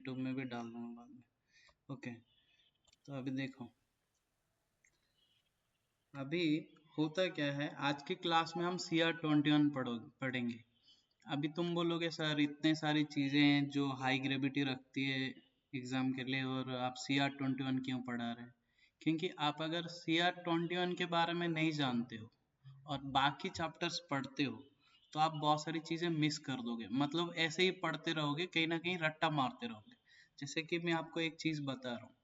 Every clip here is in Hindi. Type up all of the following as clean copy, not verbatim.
यूट्यूब में भी डाल दूंगा बाद में। ओके, तो अभी देखो, अभी होता क्या है, आज की क्लास में हम CR21 पढ़ेंगे। अभी तुम बोलोगे सर इतने सारी चीजें हैं जो हाई ग्रेविटी रखती है एग्जाम के लिए, और आप CR21 क्यों पढ़ा रहे हैं? क्योंकि आप अगर CR21 के बारे में नहीं जानते हो और बाकी चैप्टर्स पढ़ते हो तो आप बहुत सारी चीजें मिस कर दोगे। मतलब ऐसे ही पढ़ते रहोगे, कहीं ना कहीं रट्टा मारते रहोगे। जैसे कि मैं आपको एक चीज बता रहा हूँ,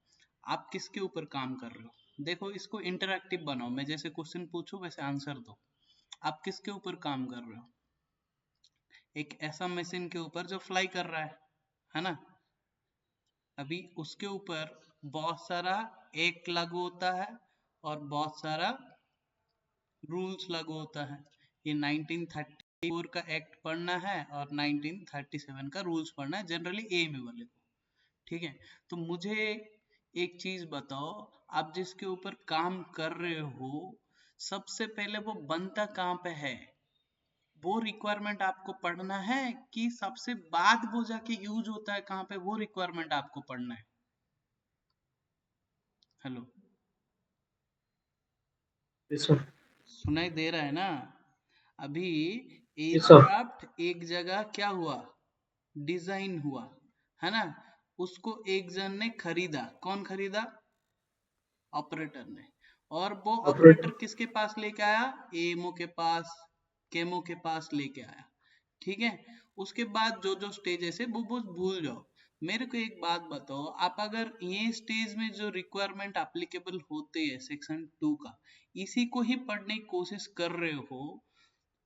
आप किसके ऊपर काम कर रहे हो? देखो, इसको इंटरैक्टिव बनाओ, मैं जैसे क्वेश्चन पूछूं वैसे आंसर दो। आप किसके ऊपर काम कर रहे हो? एक ऐसा मशीन के ऊपर जो फ्लाई कर रहा है ना? अभी उसके ऊपर बहुत सारा एक लागू होता है और बहुत सारा रूल्स लागू होता है। ये 1934 का एक्ट पढ़ना है और 1937 का रूल्स पढ़ना है, जनरली ए में वाले को। ठीक है, तो मुझे एक चीज बताओ, आप जिसके ऊपर काम कर रहे हो सबसे पहले वो बनता कहाँ पे है? वो रिक्वायरमेंट आपको पढ़ना है कि सबसे बाद वो जाके यूज होता है कहाँ पे, वो रिक्वायरमेंट आपको पढ़ना है? Hello, yes sir. सुनाई दे रहा है ना? अभी यस सर। एयरक्राफ्ट एक जगह क्या हुआ, डिजाइन हुआ, है ना? उसको एक जन ने खरीदा। कौन खरीदा? ऑपरेटर ने। और वो ऑपरेटर ऑपरेटर। किसके पास लेके आया? एएमओ के पास, केमो के पास लेके आया। ठीक है, उसके बाद जो जो स्टेजेस है वो भूल जाओ। मेरे को एक बात बताओ, आप अगर ये स्टेज में जो रिक्वायरमेंट एप्लीकेबल होते हैं सेक्शन 2 का, इसी को ही पढ़ने की कोशिश कर रहे हो,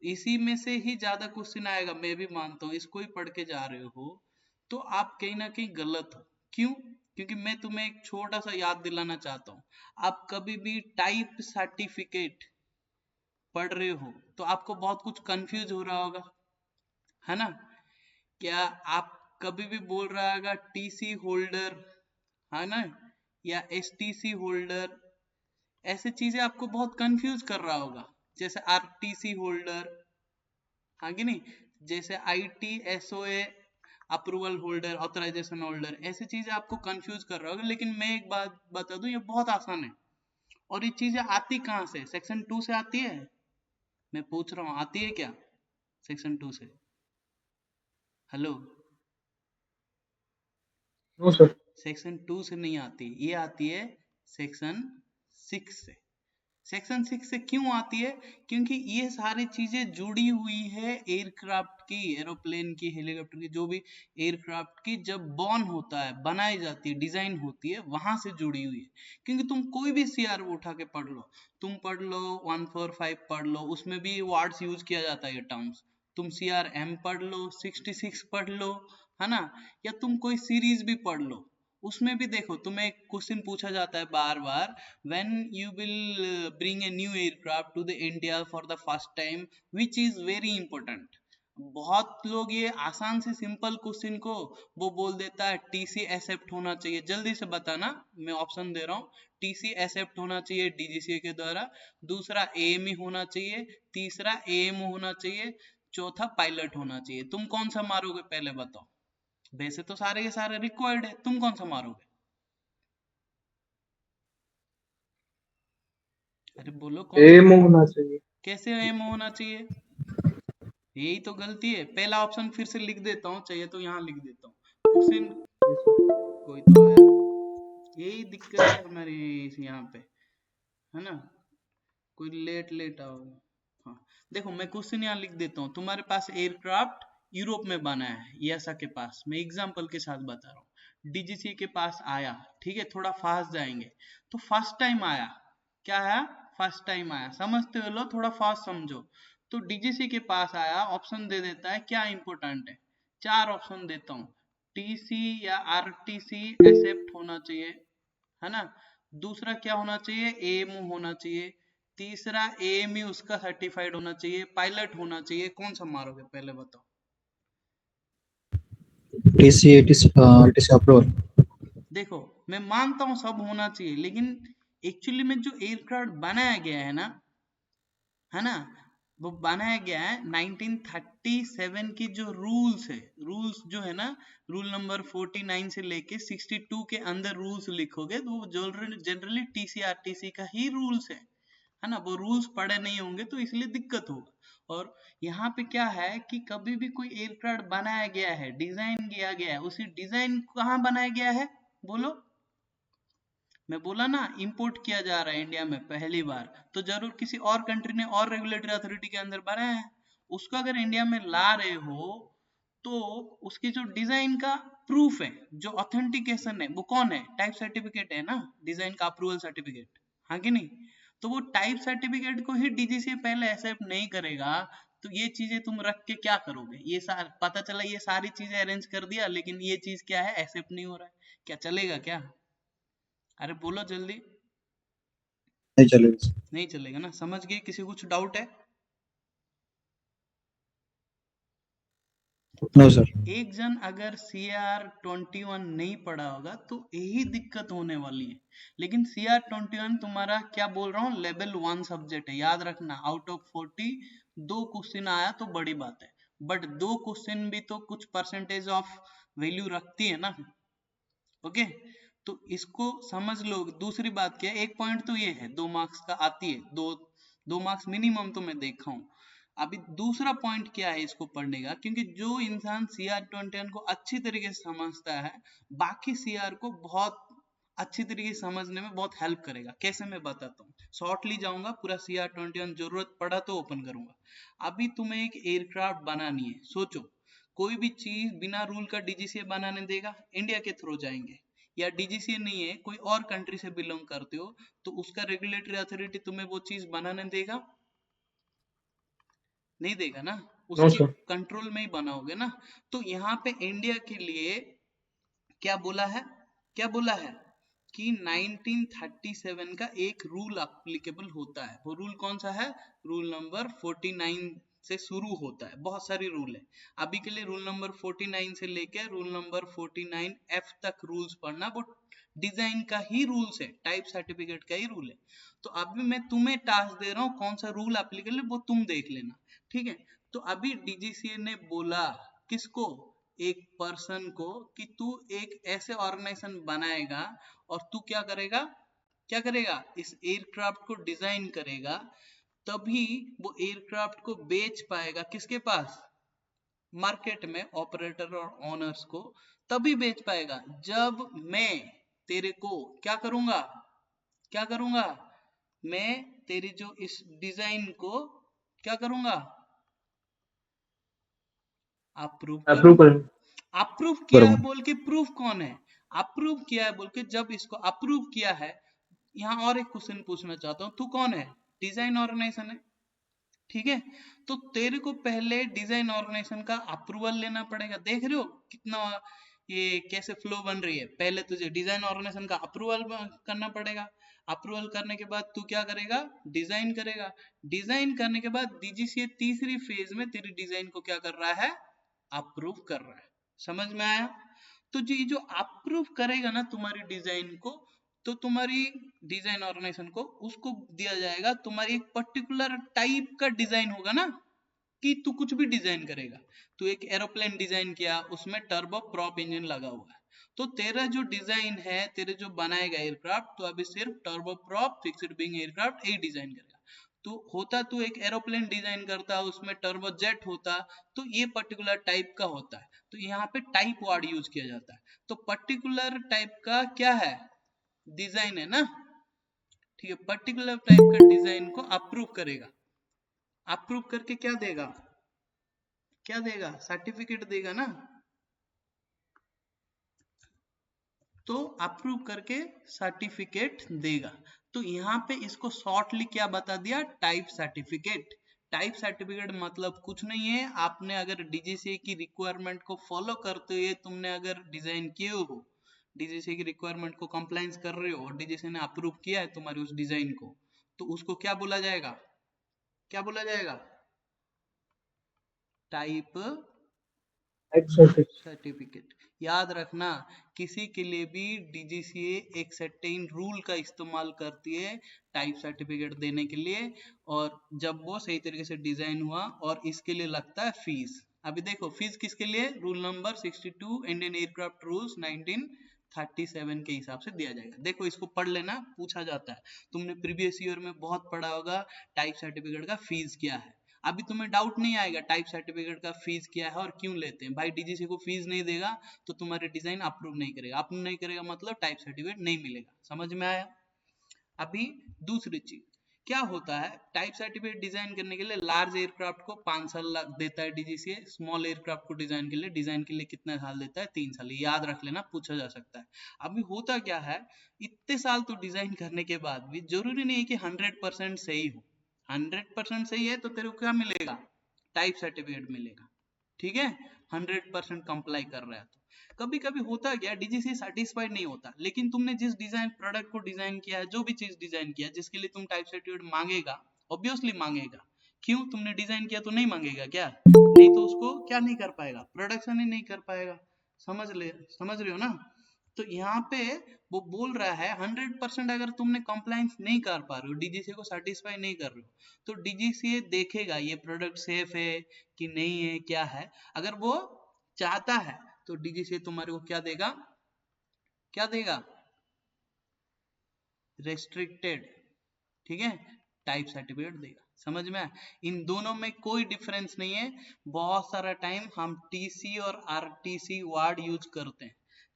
इसी में से ही ज्यादा क्वेश्चन आएगा, मैं भी मानता हूँ, इसको ही पढ़ के जा रहे हो, तो आप कहीं ना कहीं गलत हो। क्यों? क्योंकि मैं तुम्हें एक छोटा सा याद दिलाना चाहता हूँ। आप कभी भी टाइप सर्टिफिकेट पढ़ रहे हो तो आपको बहुत कुछ कंफ्यूज हो रहा होगा, है ना? क्या आप कभी भी बोल रहा होगा टीसी होल्डर, है ना, या एसटीसी होल्डर, ऐसे चीजें आपको बहुत कंफ्यूज कर रहा होगा। जैसे आरटीसी होल्डर, हाँ कि नहीं? जैसे I T S O A approval holder, authorisation holder, ऐसी चीजें आपको कंफ्यूज कर रहा होगा। लेकिन मैं एक बात बता दूं, ये बहुत आसान है। और ये चीजें आती कहाँ से? सेक्शन 2 से आती है। मैं पूछ रहा हूँ, आती है क्या सेक्शन 2 से? Hello, no sir. सेक्शन 2 से नहीं आती, ये आती है सेक्शन 6 से। सेक्शन 6 से क्यों आती है? क्योंकि ये सारी चीजें जुड़ी हुई है एयरक्राफ्ट की, एरोप्लेन की, हेलीकॉप्टर की, जो भी एयरक्राफ्ट की जब बॉर्न होता है, बनाई जाती है, डिजाइन होती है, वहां से जुड़ी हुई है। क्योंकि तुम कोई भी सीआर उठा के पढ़ लो, तुम पढ़ लो 145 पढ़ लो, उसमें भी वर्ड्स यूज किया जाता है, ये टर्म्स। तुम CRM पढ़ लो, 66 पढ़ लो, है ना, या तुम कोई सीरीज भी पढ़ लो, उसमें भी देखो तुम्हें एक क्वेश्चन पूछा जाता है बार बार, when you will bring a new aircraft to the India for the first time, which is very important। बहुत लोग ये आसान से सिंपल क्वेश्चन को वो बोल देता है टीसी एक्सेप्ट होना चाहिए। जल्दी से बताना, मैं ऑप्शन दे रहा हूँ। टीसी एक्सेप्ट होना चाहिए डीजीसीए के द्वारा, दूसरा एएमई होना चाहिए, तीसरा एएमओ होना चाहिए, चौथा पायलट होना चाहिए। तुम कौन सा मारोगे पहले बताओ? वैसे तो सारे के सारे रिक्वायर्ड है, तुम कौन सा मारोगे? अरे बोलो कौन सा? एम होना चाहिए। कैसे एम होना चाहिए? यही तो गलती है। पहला ऑप्शन फिर से लिख देता हूँ, चाहिए तो यहाँ लिख देता हूँ। Question, yes sir. कोई तो आया, यही दिक्कत है हमारी यहाँ पे, है ना? कोई लेट लेट आओगे। हाँ, देखो मैं क्वेश्चन यहाँ लिख देता हूँ। तुम्हारे पास एयरक्राफ्ट यूरोप में बना है, ईएसए के पास, मैं एग्जांपल के साथ बता रहा हूँ, डीजीसी के पास आया, ठीक है, थोड़ा फास्ट जाएंगे। तो फर्स्ट टाइम आया, क्या है? फर्स्ट टाइम आया, समझते हो लो, थोड़ा फास्ट समझो। तो डीजीसी के पास आया, ऑप्शन दे देता है, क्या इंपॉर्टेंट है? चार ऑप्शन देता हूँ। टीसी या आरटीसी एक्सेप्ट होना चाहिए, है ना? दूसरा क्या होना चाहिए? एएमओ होना चाहिए। तीसरा एएमई उसका सर्टिफाइड होना चाहिए, पायलट होना चाहिए। कौन सा मारोगे पहले बताओ? T C A T C T C approval. देखो, मैं मानता हूं सब होना चाहिए, लेकिन एक्चुअली में जो एयरक्राफ्ट बनाया गया है ना, वो बनाया गया है 1937 की जो रूल्स है, रूल्स जो है ना, रूल नंबर 49 से लेके 62 के अंदर रूल्स लिखोगे तो वो जनरली टीसीआरटीसी का ही रूल्स है ना। वो रूल्स पढ़े नहीं होंगे तो इसलिए दिक्कत होगा। और यहाँ पे क्या है कि कभी भी कोई एयरक्राफ्ट बनाया गया है, डिजाइन किया गया है, उसी डिजाइन कहाँ बनाया गया है बोलो। मैं बोला ना, इंपोर्ट किया जा रहा है इंडिया में पहली बार, तो जरूर किसी और कंट्री ने और रेगुलेटरी अथॉरिटी के अंदर बनाया है। उसको अगर इंडिया में ला रहे हो तो उसकी जो डिजाइन का प्रूफ है, जो ऑथेंटिकेशन है, वो कौन है? टाइप सर्टिफिकेट है ना, डिजाइन का अप्रूवल सर्टिफिकेट, हाँ कि नहीं? तो वो टाइप सर्टिफिकेट को ही डीजीसीए पहले एक्सेप्ट नहीं करेगा। तो ये चीजें तुम रख के क्या करोगे? ये पता चला ये सारी चीजें अरेंज कर दिया लेकिन ये चीज क्या है, एक्सेप्ट नहीं हो रहा है, क्या चलेगा क्या? अरे बोलो जल्दी। नहीं चलेगा। नहीं चलेगा ना, समझ गए? किसी को कुछ डाउट है? तो नो सर। एक जन अगर CR21 नहीं पढ़ा होगा तो यही दिक्कत होने वाली है। लेकिन CR21 तुम्हारा क्या बोल रहा हूँ, लेवल 1 सब्जेक्ट है, याद रखना। आउट ऑफ 40 दो क्वेश्चन आया तो बड़ी बात है, बट दो क्वेश्चन भी तो कुछ परसेंटेज ऑफ वैल्यू रखती है ना। ओके, तो इसको समझ लो। दूसरी बात क्या है, एक पॉइंट तो ये है 2 मार्क्स का आती है, दो मार्क्स मिनिमम तो मैं देखा हूँ। अभी दूसरा पॉइंट क्या है इसको पढ़ने का, क्योंकि जो इंसान CR21 को अच्छी तरीके से समझता है, बाकी CR को बहुत अच्छी तरीके से समझने में बहुत हेल्प करेगा। कैसे, मैं बताता हूँ। शॉर्टली जाऊंगा, पूरा CR21 जरूरत पड़ा तो ओपन करूंगा। अभी तुम्हें एक एयरक्राफ्ट बनानी है, सोचो कोई भी चीज बिना रूल का डीजीसीए बनाने देगा? इंडिया के थ्रू जाएंगे। या डीजीसीए नहीं है, कोई और कंट्री से बिलोंग करते हो, तो उसका रेगुलेटरी अथॉरिटी तुम्हें वो चीज बनाने देगा? नहीं देगा ना, नो उसके सर। कंट्रोल में ही बनाओगे ना। तो यहाँ पे इंडिया के लिए क्या बोला है, क्या बोला है कि 1937 का एक रूल अप्लीकेबल होता है। वो रूल कौन सा है? रूल नंबर 49 से शुरू होता है, बहुत सारी रूल है। अभी के लिए रूल नंबर 49 से लेकर रूल नंबर 49F तक रूल्स पढ़ना, वो डिजाइन का ही रूल्स है, टाइप सर्टिफिकेट का ही रूल है। तो अभी मैं तुम्हें टास्क दे रहा हूँ, कौन सा रूल एप्लीकेबल है वो तुम देख लेना, ठीक है? तो अभी डीजीसीए ने बोला किसको, एक पर्सन को, कि तू एक ऐसे ऑर्गेनाइजेशन बनाएगा और तू क्या करेगा, क्या करेगा, इस एयरक्राफ्ट को डिजाइन करेगा, तभी वो एयरक्राफ्ट को बेच पाएगा किसके पास, मार्केट में, ऑपरेटर और ओनर्स को। तभी बेच पाएगा जब मैं तेरे को क्या करूंगा, क्या करूंगा, मैं तेरी जो इस डिजाइन को क्या करूंगा, अप्रूव अप्रूव करूंगा। करेंगे। अप्रूव किया है करूंगा। बोल के प्रूफ कौन है? अप्रूव किया है बोल के, जब इसको अप्रूव किया है, यहाँ और एक क्वेश्चन पूछना चाहता हूँ, तू कौन है? डिजाइन ऑर्गेनाइजेशन है, ठीक है? तो तेरे को पहले डिजाइन ऑर्गेनाइजेशन का अप्रूवल लेना पड़ेगा। देख रहे हो कितना ये कैसे फ्लो बन रही है। पहले तुझे डिजाइन ऑर्गेनाइजेशन का अप्रूवल करना पड़ेगा। अप्रूवल करने के बाद तू क्या करेगा, डिजाइन करेगा। डिजाइन करने के बाद डीजीसीए तीसरी फेज में तेरी डिजाइन को क्या कर रहा है, अप्रूव कर रहा है। समझ में आया? तो जी जो अप्रूव करेगा ना तुम्हारी डिजाइन को, तो तुम्हारी डिजाइन ऑर्गेनाइजेशन को उसको दिया जाएगा, तुम्हारी एक पर्टिकुलर टाइप का डिजाइन होगा ना, कि तू कुछ भी डिजाइन करेगा। तू एक एरोप्लेन डिजाइन किया, उसमें टर्बो प्रॉप इंजन लगा हुआ है, तो तेरा जो डिजाइन है, तेरे जो बनाएगा एयरक्राफ्ट, तो अभी सिर्फ turbo prop fixed wing aircraft यही डिजाइन करेगा। तो होता तू एक एरोप्लेन डिजाइन करता, उसमें टर्बो जेट होता, तो ये पर्टिकुलर टाइप का होता है। तो यहाँ पे टाइप वर्ड यूज किया जाता है। तो पर्टिकुलर टाइप का क्या है, डिजाइन है ना, ठीक है? पर्टिकुलर टाइप का डिजाइन को अप्रूव करेगा। अप्रूव करके क्या देगा, क्या देगा, सर्टिफिकेट देगा ना। तो अप्रूव करके सर्टिफिकेट देगा। तो यहाँ पे इसको शॉर्टली क्या बता दिया, टाइप सर्टिफिकेट। टाइप सर्टिफिकेट मतलब कुछ नहीं है, आपने अगर डीजीसीए की रिक्वायरमेंट को फॉलो करते हुए तुमने अगर डिजाइन किए हो, डीजीसीए की रिक्वायरमेंट को कंप्लायंस कर रहे हो और डीजीसीए ने अप्रूव किया है तुम्हारी उस डिजाइन को, तो उसको क्या बोला जाएगा, क्या बोला जाएगा, टाइप एक्सेप्ट। सर्टिफिकेट। याद रखना, किसी के लिए भी डीजीसीए एक सर्टेन रूल का इस्तेमाल करती है टाइप सर्टिफिकेट देने के लिए, और जब वो सही तरीके से डिजाइन हुआ, और इसके लिए लगता है फीस। अभी देखो फीस किसके लिए, rule number 62 Indian aircraft rules 1937 के हिसाब से दिया जाएगा। देखो इसको पढ़ लेना, पूछा जाता है, तुमने प्रीवियस ईयर में बहुत पढ़ा होगा टाइप सर्टिफिकेट का फीस क्या है। अभी तुम्हें डाउट नहीं आएगा टाइप सर्टिफिकेट का फीस क्या है और क्यों लेते हैं। भाई डीजीसी को फीस नहीं देगा तो तुम्हारे डिजाइन अप्रूव नहीं करेगा, अप्रूव नहीं करेगा मतलब टाइप सर्टिफिकेट नहीं मिलेगा। समझ में आया। अभी दूसरी चीज क्या होता है, टाइप सर्टिफिकेट डिजाइन करने के लिए लार्ज एयरक्राफ्ट को 5 साल देता है डीजीसीए, स्मॉल एयरक्राफ्ट को डिजाइन के लिए कितना साल देता है, 3 साल। याद रख लेना, पूछा जा सकता है। अभी होता क्या है, इतने साल तो डिजाइन करने के बाद भी जरूरी नहीं है कि 100% सही हो। 100% सही है तो तेरे को क्या मिलेगा, टाइप सर्टिफिकेट मिलेगा। ठीक है, 100% कंप्लाई कर रहा है तो। कभी कभी होता क्या, डीजीसी सेटिस्फाइड नहीं होता, लेकिन तुमने जिस डिजाइन प्रोडक्ट को डिजाइन किया है, जो भी चीज डिजाइन किया जिसके लिए तुम टाइप सर्टिफिकेट मांगेगा, ऑब्वियसली मांगेगा। क्यों, तुमने डिजाइन किया तो नहीं मांगेगा क्या, नहीं तो उसको क्या नहीं कर पाएगा, प्रोडक्शन ही नहीं कर पाएगा। समझ रहे हो ना। तो यहाँ पे वो बोल रहा है 100% अगर तुमने कंप्लायंस नहीं कर पा रहे हो, डीजीसी को सेटिस्फाई नहीं कर रहे हो, तो डीजीसी देखेगा ये प्रोडक्ट सेफ है कि नहीं है, क्या है। अगर वो चाहता है तो डीजीसी तुम्हारे को क्या देगा, क्या देगा, रेस्ट्रिक्टेड, ठीक है, टाइप सर्टिफिकेट देगा। समझ में आया? इन दोनों में कोई डिफरेंस नहीं है। बहुत सारा टाइम हम टीसी और आरटीसी वर्ड यूज करते हैं।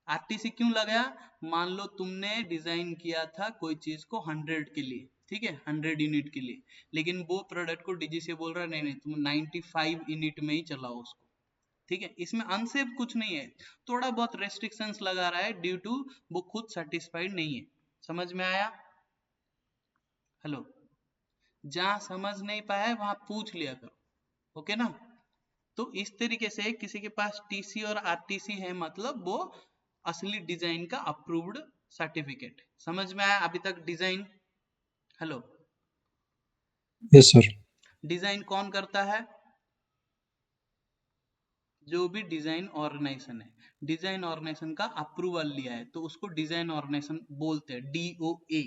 आरटीसी क्यों लगाया, मान लो तुमने डिजाइन किया था कोई चीज को 100 के लिए, ठीक है, 100 यूनिट के लिए, लेकिन वो प्रोडक्ट को डीजीसी बोल रहा है नहीं नहीं तुम 95 यूनिट में ही चलाओ उसको। ठीक है, इसमें अनसेफ कुछ नहीं है, थोड़ा बहुत रेस्ट्रिक्शंस लगा रहा है ड्यू टू वो खुद सेटिस्फाइड नहीं है। समझ में आया। हेलो, जहां समझ नहीं पाया वहां पूछ लिया करो, ओके ना। तो इस तरीके से किसी के पास टीसी और आरटीसी है मतलब वो असली डिजाइन का अप्रूव्ड सर्टिफिकेट। समझ में आया अभी तक design. Hello, yes sir. Design कौन करता है, जो भी डिजाइन ऑर्गेनाइजेशन है, डिजाइन ऑर्गेनाइजेशन का अप्रूवल लिया है तो उसको डिजाइन ऑर्गेनाइजेशन बोलते हैं, डीओए।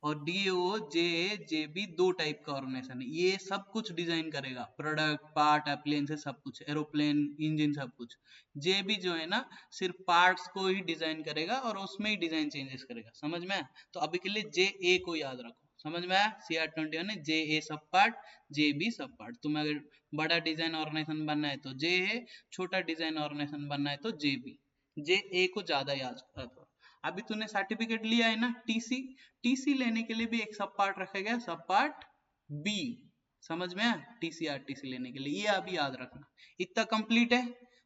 और डीओ जे जे बी दो टाइप का ऑर्गेनाइजेशन है, ये सब कुछ डिजाइन करेगा, प्रोडक्ट पार्ट एप्लायंसेस सब कुछ, एरोप्लेन इंजन सब कुछ। जे बी जो है ना सिर्फ पार्ट्स को ही डिजाइन करेगा और उसमें ही डिजाइन चेंजेस करेगा। समझ में आया। तो अभी के लिए जे ए को याद रखो। समझ में आया, CR21 है जे ए सब पार्ट, जे बी सब पार्ट। तुम्हें अगर बड़ा डिजाइन ऑर्गेनाइजेशन बनना है तो जे है, छोटा डिजाइन ऑर्गेनाइजेशन बनना है तो जे बी। जे ए को ज्यादा याद करो। अभी तूने सर्टिफिकेट लिया है ना टीसी, टीसी लेने के लिए भी एक सब पार्ट रखा गया, सब पार्ट बी। समझ में आया, टीसी आरटीसी लेने के लिए, ये अभी याद रखना। इतना कंप्लीट है,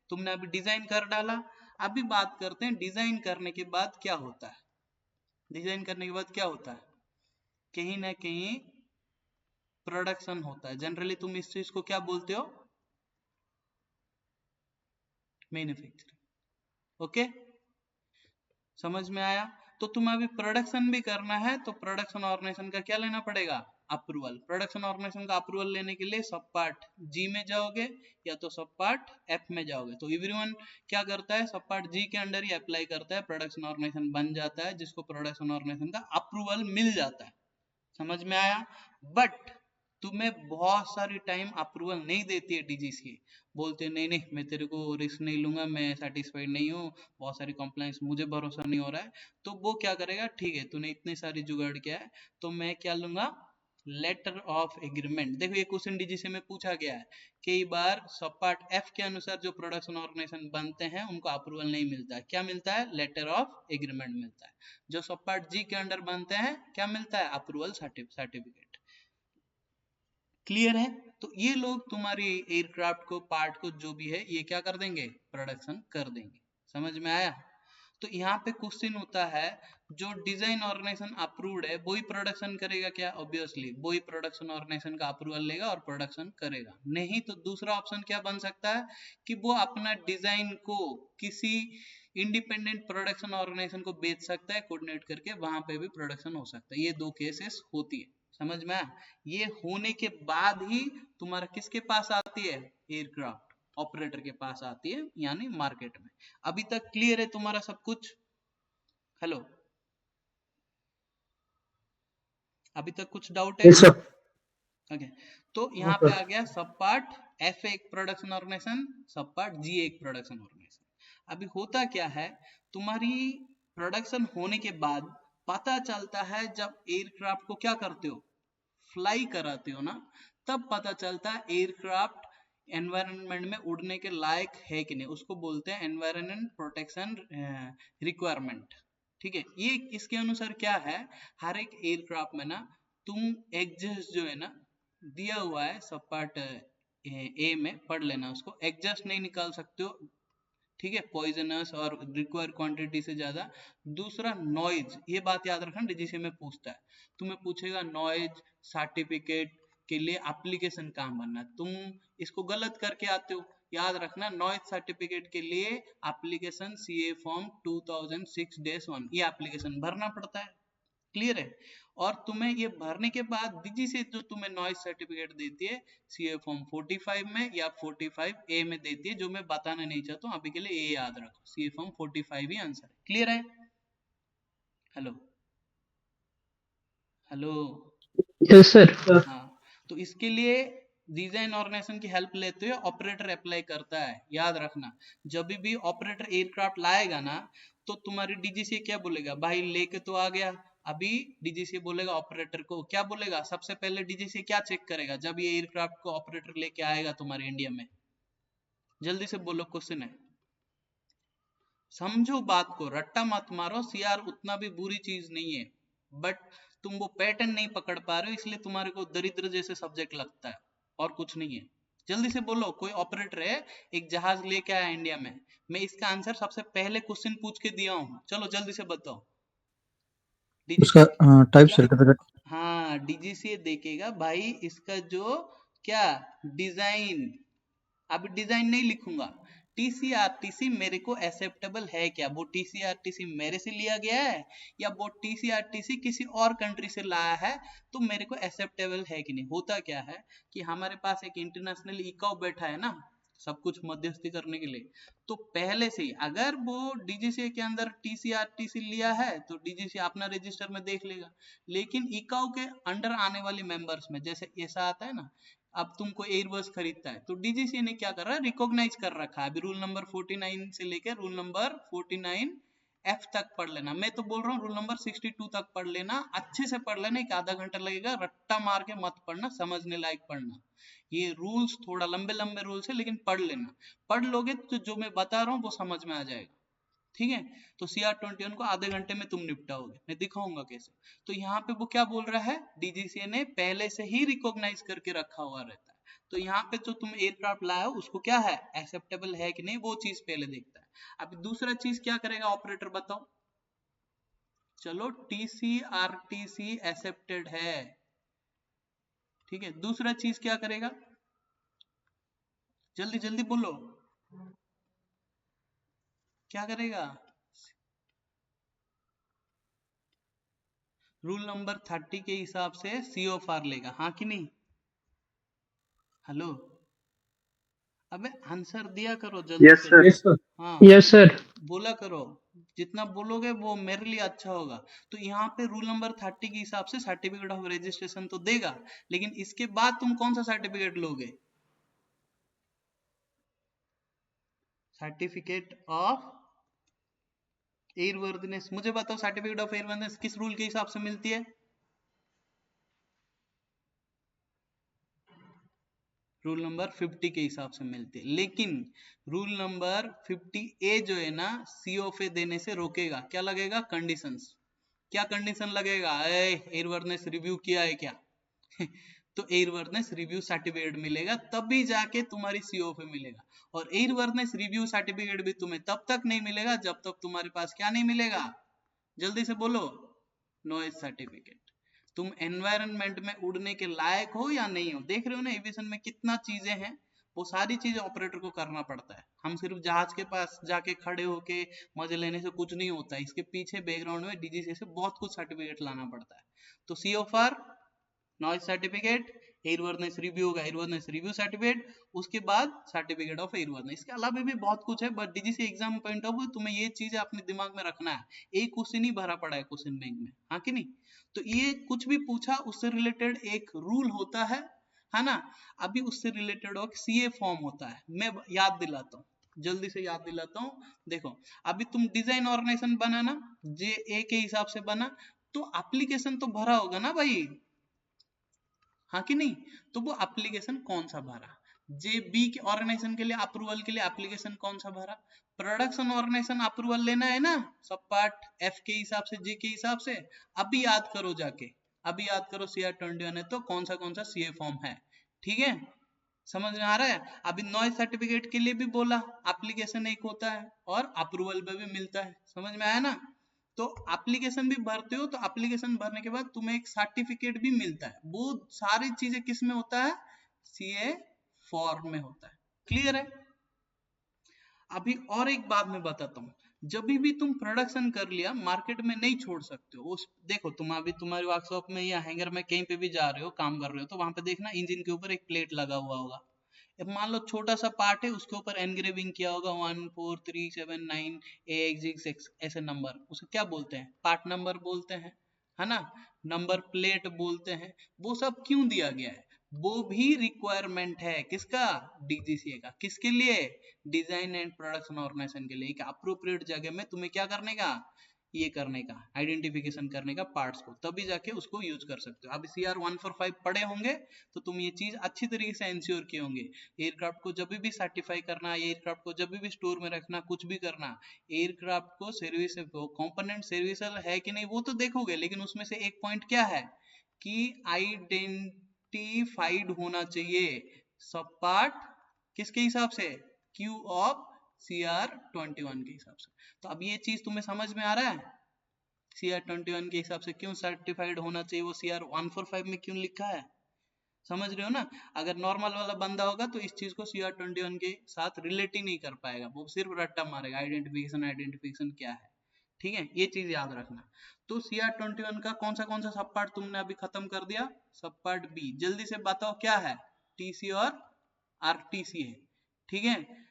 तुमने अभी डिजाइन कर डाला। अभी बात करते हैं डिजाइन करने के बाद क्या होता है। डिजाइन करने के बाद क्या होता है, कहीं ना कहीं प्रोडक्शन होता है। जनरली तुम इस चीज को क्या बोलते हो, मैन्युफैक्चरिंग। ओके, समझ में आया। तो तुम्हें अभी प्रोडक्शन भी करना है तो प्रोडक्शन ऑर्गेनाइजेशन का क्या लेना पड़ेगा, अप्रूवल। प्रोडक्शन ऑर्गेनाइजेशन का अप्रूवल लेने के लिए सब पार्ट जी में जाओगे या तो सब पार्ट एफ में जाओगे। तो एवरीवन क्या करता है, सब पार्ट जी के अंडर ही अप्लाई करता है, प्रोडक्शन ऑर्गेनाइजेशन बन जाता है, जिसको प्रोडक्शन ऑर्गेनाइजेशन का अप्रूवल मिल जाता है। समझ में आया। बट तुम्हें बहुत सारी टाइम अप्रूवल नहीं देती है डीजीसी, बोलते नहीं नहीं मैं तेरे को रिस्क नहीं लूंगा, मैं सेटिस्फाइड नहीं हूँ, बहुत सारी कंप्लाइंस मुझे भरोसा नहीं हो रहा है। तो वो क्या करेगा, ठीक है तूने इतनी सारी जुगाड़ किया है तो मैं क्या लूंगा, लेटर ऑफ एग्रीमेंट। देखो ये क्वेश्चन डीजीसी में पूछा गया है, कई बार सब पार्ट एफ के अनुसार जो प्रोडक्शन ऑर्गेनाइजेशन बनते हैं उनको अप्रूवल नहीं मिलता है, क्या मिलता है, लेटर ऑफ एग्रीमेंट मिलता है। जो सब पार्ट जी के अंडर बनते हैं क्या मिलता है, अप्रूवल सर्टिफिकेट। क्लियर है। तो ये लोग तुम्हारी एयरक्राफ्ट को पार्ट को जो भी है ये क्या कर देंगे, प्रोडक्शन कर देंगे। समझ में आया। तो यहाँ पे क्वेश्चन होता है, जो डिजाइन ऑर्गेनाइजेशन अप्रूव्ड है वही प्रोडक्शन करेगा क्या, ऑब्वियसली वही प्रोडक्शन ऑर्गेनाइजेशन का अप्रूवल लेगा और प्रोडक्शन करेगा। नहीं तो दूसरा ऑप्शन क्या बन सकता है कि वो अपना डिजाइन को किसी इंडिपेंडेंट प्रोडक्शन ऑर्गेनाइजेशन को बेच सकता है, कोऑर्डिनेट करके वहां पे भी प्रोडक्शन हो सकता है। ये दो केसेस होती है। समझ में आया। ये होने के बाद ही तुम्हारा किसके पास आती है, एयरक्राफ्ट ऑपरेटर के पास आती है, यानी मार्केट में। अभी तक क्लियर है तुम्हारा सब कुछ? हेलो, अभी तक कुछ डाउट है? Yes, sir. ओके, तो यहाँ No, पे sir. आ गया सब पार्ट एफ एक प्रोडक्शन ऑर्गेनाइजेशन, सब पार्ट जी एक प्रोडक्शन ऑर्गेनाइजेशन। अभी होता क्या है, तुम्हारी प्रोडक्शन होने के बाद पता चलता है जब एयरक्राफ्ट को क्या करते हो, फ्लाई कराते हो ना, तब पता चलता है एयरक्राफ्ट एनवायरनमेंट में उड़ने के लायक है कि नहीं। उसको बोलते हैं एनवायरनमेंट प्रोटेक्शन रिक्वायरमेंट। ठीक है, ये इसके अनुसार क्या है, हर एक एयरक्राफ्ट में ना तुम एग्जस्ट जो है ना दिया हुआ है, सब पार्ट ए में पढ़ लेना, उसको एग्जस्ट नहीं निकाल सकते हो। ठीक है, पॉइजनस और रिक्वायर्ड क्वांटिटी से ज्यादा। दूसरा नॉइज, ये बात याद रखना, डीजीसी में पूछता है, तुम्हें पूछेगा नॉइज सर्टिफिकेट के लिए एप्लीकेशन कहाँ भरना है, तुम इसको गलत करके आते हो। याद रखना, नॉइज सर्टिफिकेट के लिए एप्लीकेशन सीए फॉर्म 2006-1 ये एप्लीकेशन भरना पड़ता है। क्लियर है? और तुम्हें ये भरने के बाद डीजीसी जो तुम्हें नॉइज सर्टिफिकेट देती है सीए फॉर्म 45 में या 45A में देती है, जो मैं बताना नहीं चाहता हूँ अभी के लिए, ये याद रखो, सीए फॉर्म 45 ही आंसर है। क्लियर है? Hello, hello, yes sir. हाँ, तो इसके लिए डिजाइन ऑर्गेनाइजेशन की हेल्प लेते हुए ऑपरेटर अप्लाई करता है। याद रखना, जब भी ऑपरेटर एयरक्राफ्ट लाएगा ना, तो तुम्हारी डीजीसी क्या बोलेगा, भाई लेके तो आ गया। अभी डीजीसी बोलेगा ऑपरेटर को, क्या बोलेगा, सबसे पहले डीजीसी क्या चेक करेगा जब ये एयरक्राफ्ट को ऑपरेटर लेके आएगा तुम्हारे इंडिया में? जल्दी से बोलो, क्वेश्चन है, समझो बात को, रट्टा मत मारो। सीआर उतना भी बुरी चीज नहीं है, बट तुम वो पैटर्न नहीं पकड़ पा रहे हो, इसलिए तुम्हारे को दरिद्र जैसे सब्जेक्ट लगता है, और कुछ नहीं है। जल्दी से बोलो, कोई ऑपरेटर है, एक जहाज लेके आया इंडिया में, मैं इसका आंसर सबसे पहले क्वेश्चन पूछ के दिया हूँ, चलो जल्दी से बताओ। उसका डीजीसी, टाइप सर्टिफिकेट। हाँ डीजीसी देखेगा भाई इसका जो क्या डिजाइन, अब डिजाइन नहीं लिखूंगा, टीसीआरटीसी मेरे को एक्सेप्टेबल है क्या, वो टीसीआरटीसी मेरे से लिया गया है या वो टीसीआरटीसी किसी और कंट्री से लाया है, तो मेरे को एक्सेप्टेबल है कि नहीं। होता क्या है कि हमारे पास एक इंटरनेशनल इकाउ बैठा है ना, सब कुछ मध्यस्थी करने के लिए, तो पहले से ही अगर वो डीजीसी के अंदर टीसीआरटीसी लिया है तो डीजीसी अपना रजिस्टर में देख लेगा। लेकिन इकाउ के अंडर आने वाले मेंबर्स में जैसे ऐसा आता है ना, अब तुमको एयरबस खरीदता है तो डीजीसी ने क्या कर रहा है, रिकॉग्नाइज कर रखा है। अभी रूल नंबर 49 से लेकर रूल नंबर 49F तक पढ़ लेना, मैं तो बोल रहा हूँ रूल नंबर 62 तक पढ़ लेना, अच्छे से पढ़ लेना, एक आधा घंटा लगेगा, रट्टा मार के मत पढ़ना, समझने लायक पढ़ना। ये रूल्स थोड़ा लंबे लंबे रूल्स है, लेकिन पढ़ लेना, पढ़ लोगे तो जो मैं बता रहा हूँ वो समझ में आ जाएगा। ठीक है, तो CR21 को आधे घंटे में तुम निपटाओगे, मैं दिखाऊंगा कैसे। तो यहाँ पे वो क्या बोल रहा है, डीजीसी ने पहले से ही रिकॉग्नाइज करके रखा हुआ रहता है, तो यहाँ पे जो तुम एयरक्राफ्ट लाए हो उसको क्या है, एक्सेप्टेबल है कि नहीं, वो चीज पहले देखता है। अब दूसरा चीज क्या करेगा ऑपरेटर, बताओ। चलो, TCRTC एक्सेप्टेड है, ठीक है, दूसरा चीज क्या करेगा, जल्दी जल्दी बोलो, क्या करेगा, रूल नंबर 30 के हिसाब से COFR लेगा, हाँ कि नहीं। हेलो, अबे आंसर दिया करो जल्दी यस से। सर। Yes sir. हाँ, यस सर। बोला करो, जितना बोलोगे वो मेरे लिए अच्छा होगा। तो यहाँ पे रूल नंबर 30 के हिसाब से सर्टिफिकेट ऑफ रजिस्ट्रेशन तो देगा, लेकिन इसके बाद तुम कौन सा सर्टिफिकेट लोगे, सर्टिफिकेट ऑफ एयरवर्दीनेस। मुझे बताओ, सर्टिफिकेट ऑफ एयरवर्दीनेस किस रूल के हिसाब से मिलती है, रूल नंबर 50 के हिसाब से मिलती है, लेकिन रूल नंबर 50A जो है ना, COFA देने से रोकेगा, क्या लगेगा, कंडीशंस। क्या कंडीशन लगेगा, एयरवर्दीनेस रिव्यू किया है क्या तो एयरवर्दीनेस रिव्यू सर्टिफिकेट मिलेगा, तभी जाके तुम्हारी COFA मिलेगा। और एयरवर्दीनेस रिव्यू सर्टिफिकेट भी तुम्हें तब तक नहीं मिलेगा जब तक तुम्हारे पास क्या नहीं मिलेगा, जल्दी से बोलो, नॉइज सर्टिफिकेट। तुम एनवायरनमेंट में उड़ने के लायक हो या नहीं हो, देख रहे हो ना एविएशन में कितना चीजें हैं, वो सारी चीजें ऑपरेटर को करना पड़ता है। हम सिर्फ जहाज के पास जाके खड़े होके मजे लेने से कुछ नहीं होता है, इसके पीछे बैकग्राउंड में डीजीसी से बहुत कुछ सर्टिफिकेट लाना पड़ता है। तो COFR, नॉइज सर्टिफिकेट, एयरवर्नेस रिव्यू होगा, एयरवर्नेस रिव्यू सर्टिफिकेट, उसके बाद सर्टिफिकेट ऑफ एयरवर्नेस। इसके अलावा भी बहुत कुछ है, but DGC exam point of view तुम्हें ये चीजें अपने दिमाग में रखना है। एक क्वेश्चन ही भरा पड़ा है क्वेश्चन बैंक में, हाँ कि नहीं? तो ये कुछ भी पूछा उससे रिलेटेड एक रूल होता है ना? अभी उससे रिलेटेड एक सीए फॉर्म होता है, मैं याद दिलाता हूँ, जल्दी से याद दिलाता हूँ। देखो, अभी तुम डिजाइन ऑर्गेनाइजेशन बनाना, जे ए के हिसाब से बना, तो एप्लीकेशन तो भरा होगा ना भाई, हाँ कि नहीं? तो वो एप्लीकेशन कौन सा भरा, जे बी के ऑर्गेनाइजेशन के लिए अप्रूवल के लिए एप्लीकेशन कौन सा भरा, प्रोडक्शन ऑर्गेनाइजेशन अप्रूवल लेना है ना, सब पार्ट एफ के हिसाब से, जे के हिसाब से। अभी याद करो जाके, अभी याद करो, CR21 है तो कौन सा सीए फॉर्म है, ठीक है? समझ में आ रहा है? अभी नॉइज सर्टिफिकेट के लिए भी बोला, एप्लीकेशन एक होता है और अप्रूवल पे भी मिलता है, समझ में आया ना? तो एप्लीकेशन भी भरते हो, तो एप्लीकेशन भरने के बाद तुम्हें एक सर्टिफिकेट भी मिलता है। वो सारी चीजें किस में होता है? सीए फॉर्म में होता है। क्लियर है? अभी और एक बात मैं बताता हूँ, जब भी तुम प्रोडक्शन कर लिया, मार्केट में नहीं छोड़ सकते हो उस, देखो तुम अभी तुम्हारे वर्कशॉप में या हैंगर में कहीं पे भी जा रहे हो, काम कर रहे हो, तो वहां पे देखना इंजन के ऊपर एक प्लेट लगा हुआ होगा। अब मान लो छोटा सा पार्ट है, उसके ऊपर एनग्रेविंग किया होगा 14379 AXX ऐसे नंबर, उसे क्या बोलते हैं? पार्ट नंबर बोलते हैं, है ना? नंबर प्लेट बोलते हैं। वो सब क्यों दिया गया है? वो भी रिक्वायरमेंट है किसका? डीजीसीए का। किसके लिए? डिजाइन एंड प्रोडक्शन ऑर्गेनाइजेशन के लिए। अप्रोप्रिएट जगह में तुम्हें क्या करने का? ये करने का, आइडेंटिफिकेशन करने का पार्ट्स को, तभी जाके उसको यूज कर सकते हो। अब CR145 पढ़े होंगे तो तुम ये चीज अच्छी तरीके से इंश्योर किए होंगे। एयरक्राफ्ट को जब भी सर्टिफाई करना, एयरक्राफ्ट को जब भी स्टोर में रखना, कुछ भी करना, एयरक्राफ्ट को सर्विस कंपोनेंट सर्विसल है कि नहीं वो तो देखोगे, लेकिन उसमें से एक पॉइंट क्या है कि आइडेंटिफाइड होना चाहिए सब पार्ट, किसके हिसाब से? क्यू ऑफ CR21 के हिसाब से। तो अब ये चीज तुम्हें समझ में आ रहा है? CR21 के हिसाब से क्यों सर्टिफाइड होना चाहिए, वो CR145 में क्यों लिखा है? समझ रहे हो ना? अगर नॉर्मल वाला बंदा होगा तो इस चीज को CR21 के साथ रिलेट ही नहीं कर पाएगा, वो सिर्फ रट्टा मारेगा, आइडेंटिफिकेशन आइडेंटिफिकेशन क्या है। ठीक है, ये चीज याद रखना। तो CR21 का कौन सा सब पार्ट तुमने अभी खत्म कर दिया? सब पार्ट बी, जल्दी से बताओ क्या है? टीसी और आरटीसी है, ठीक है?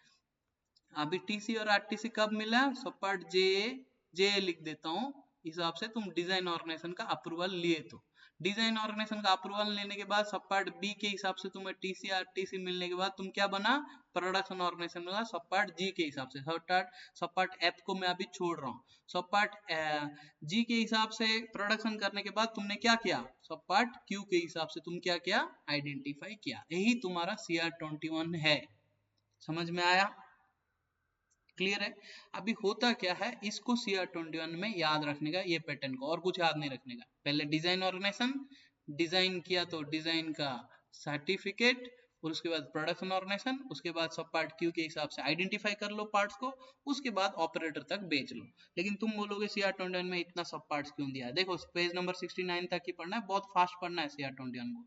अभी टीसी और आरटीसी कब मिला? सब पार्ट जे, जे लिख देता हूँ, हिसाब से तुम डिजाइन ऑर्गेनाइजेशन का अप्रूवल लिए, तो डिजाइन ऑर्गेनाइजेशन का अप्रूवल लेने के बाद सब पार्ट बी के हिसाब से तुम्हें टीसी आरटीसी मिलने के बाद तुम क्या बना? प्रोडक्शन ऑर्गेनाइजेशन का सब पार्ट जी के हिसाब से। सब पार्ट एफ को मैं अभी छोड़ रहा हूँ। सब पार्ट जी के हिसाब से प्रोडक्शन करने के बाद तुमने क्या किया? सब पार्ट क्यू के हिसाब से तुम क्या किया? आइडेंटिफाई किया। यही तुम्हारा CR21 है। समझ में आया? क्लियर है? अभी होता क्या है, इसको CR21 में याद रखने का, ये पैटर्न को, और कुछ याद नहीं रखने का। पहले डिजाइन ऑर्गेनाइजेशन, डिजाइन किया तो डिजाइन का सर्टिफिकेट, और उसके बाद प्रोडक्शन ऑर्गेनाइजेशन, उसके बाद सब पार्ट क्यू के हिसाब से आइडेंटिफाई कर लो पार्ट्स को, उसके बाद ऑपरेटर तक बेच लो। लेकिन तुम बोलोगे CR21 में इतना सब पार्ट्स क्यों दिया है? देखो पेज नंबर 69 तक ही पढ़ना है, बहुत फास्ट पढ़ना है CR21 को।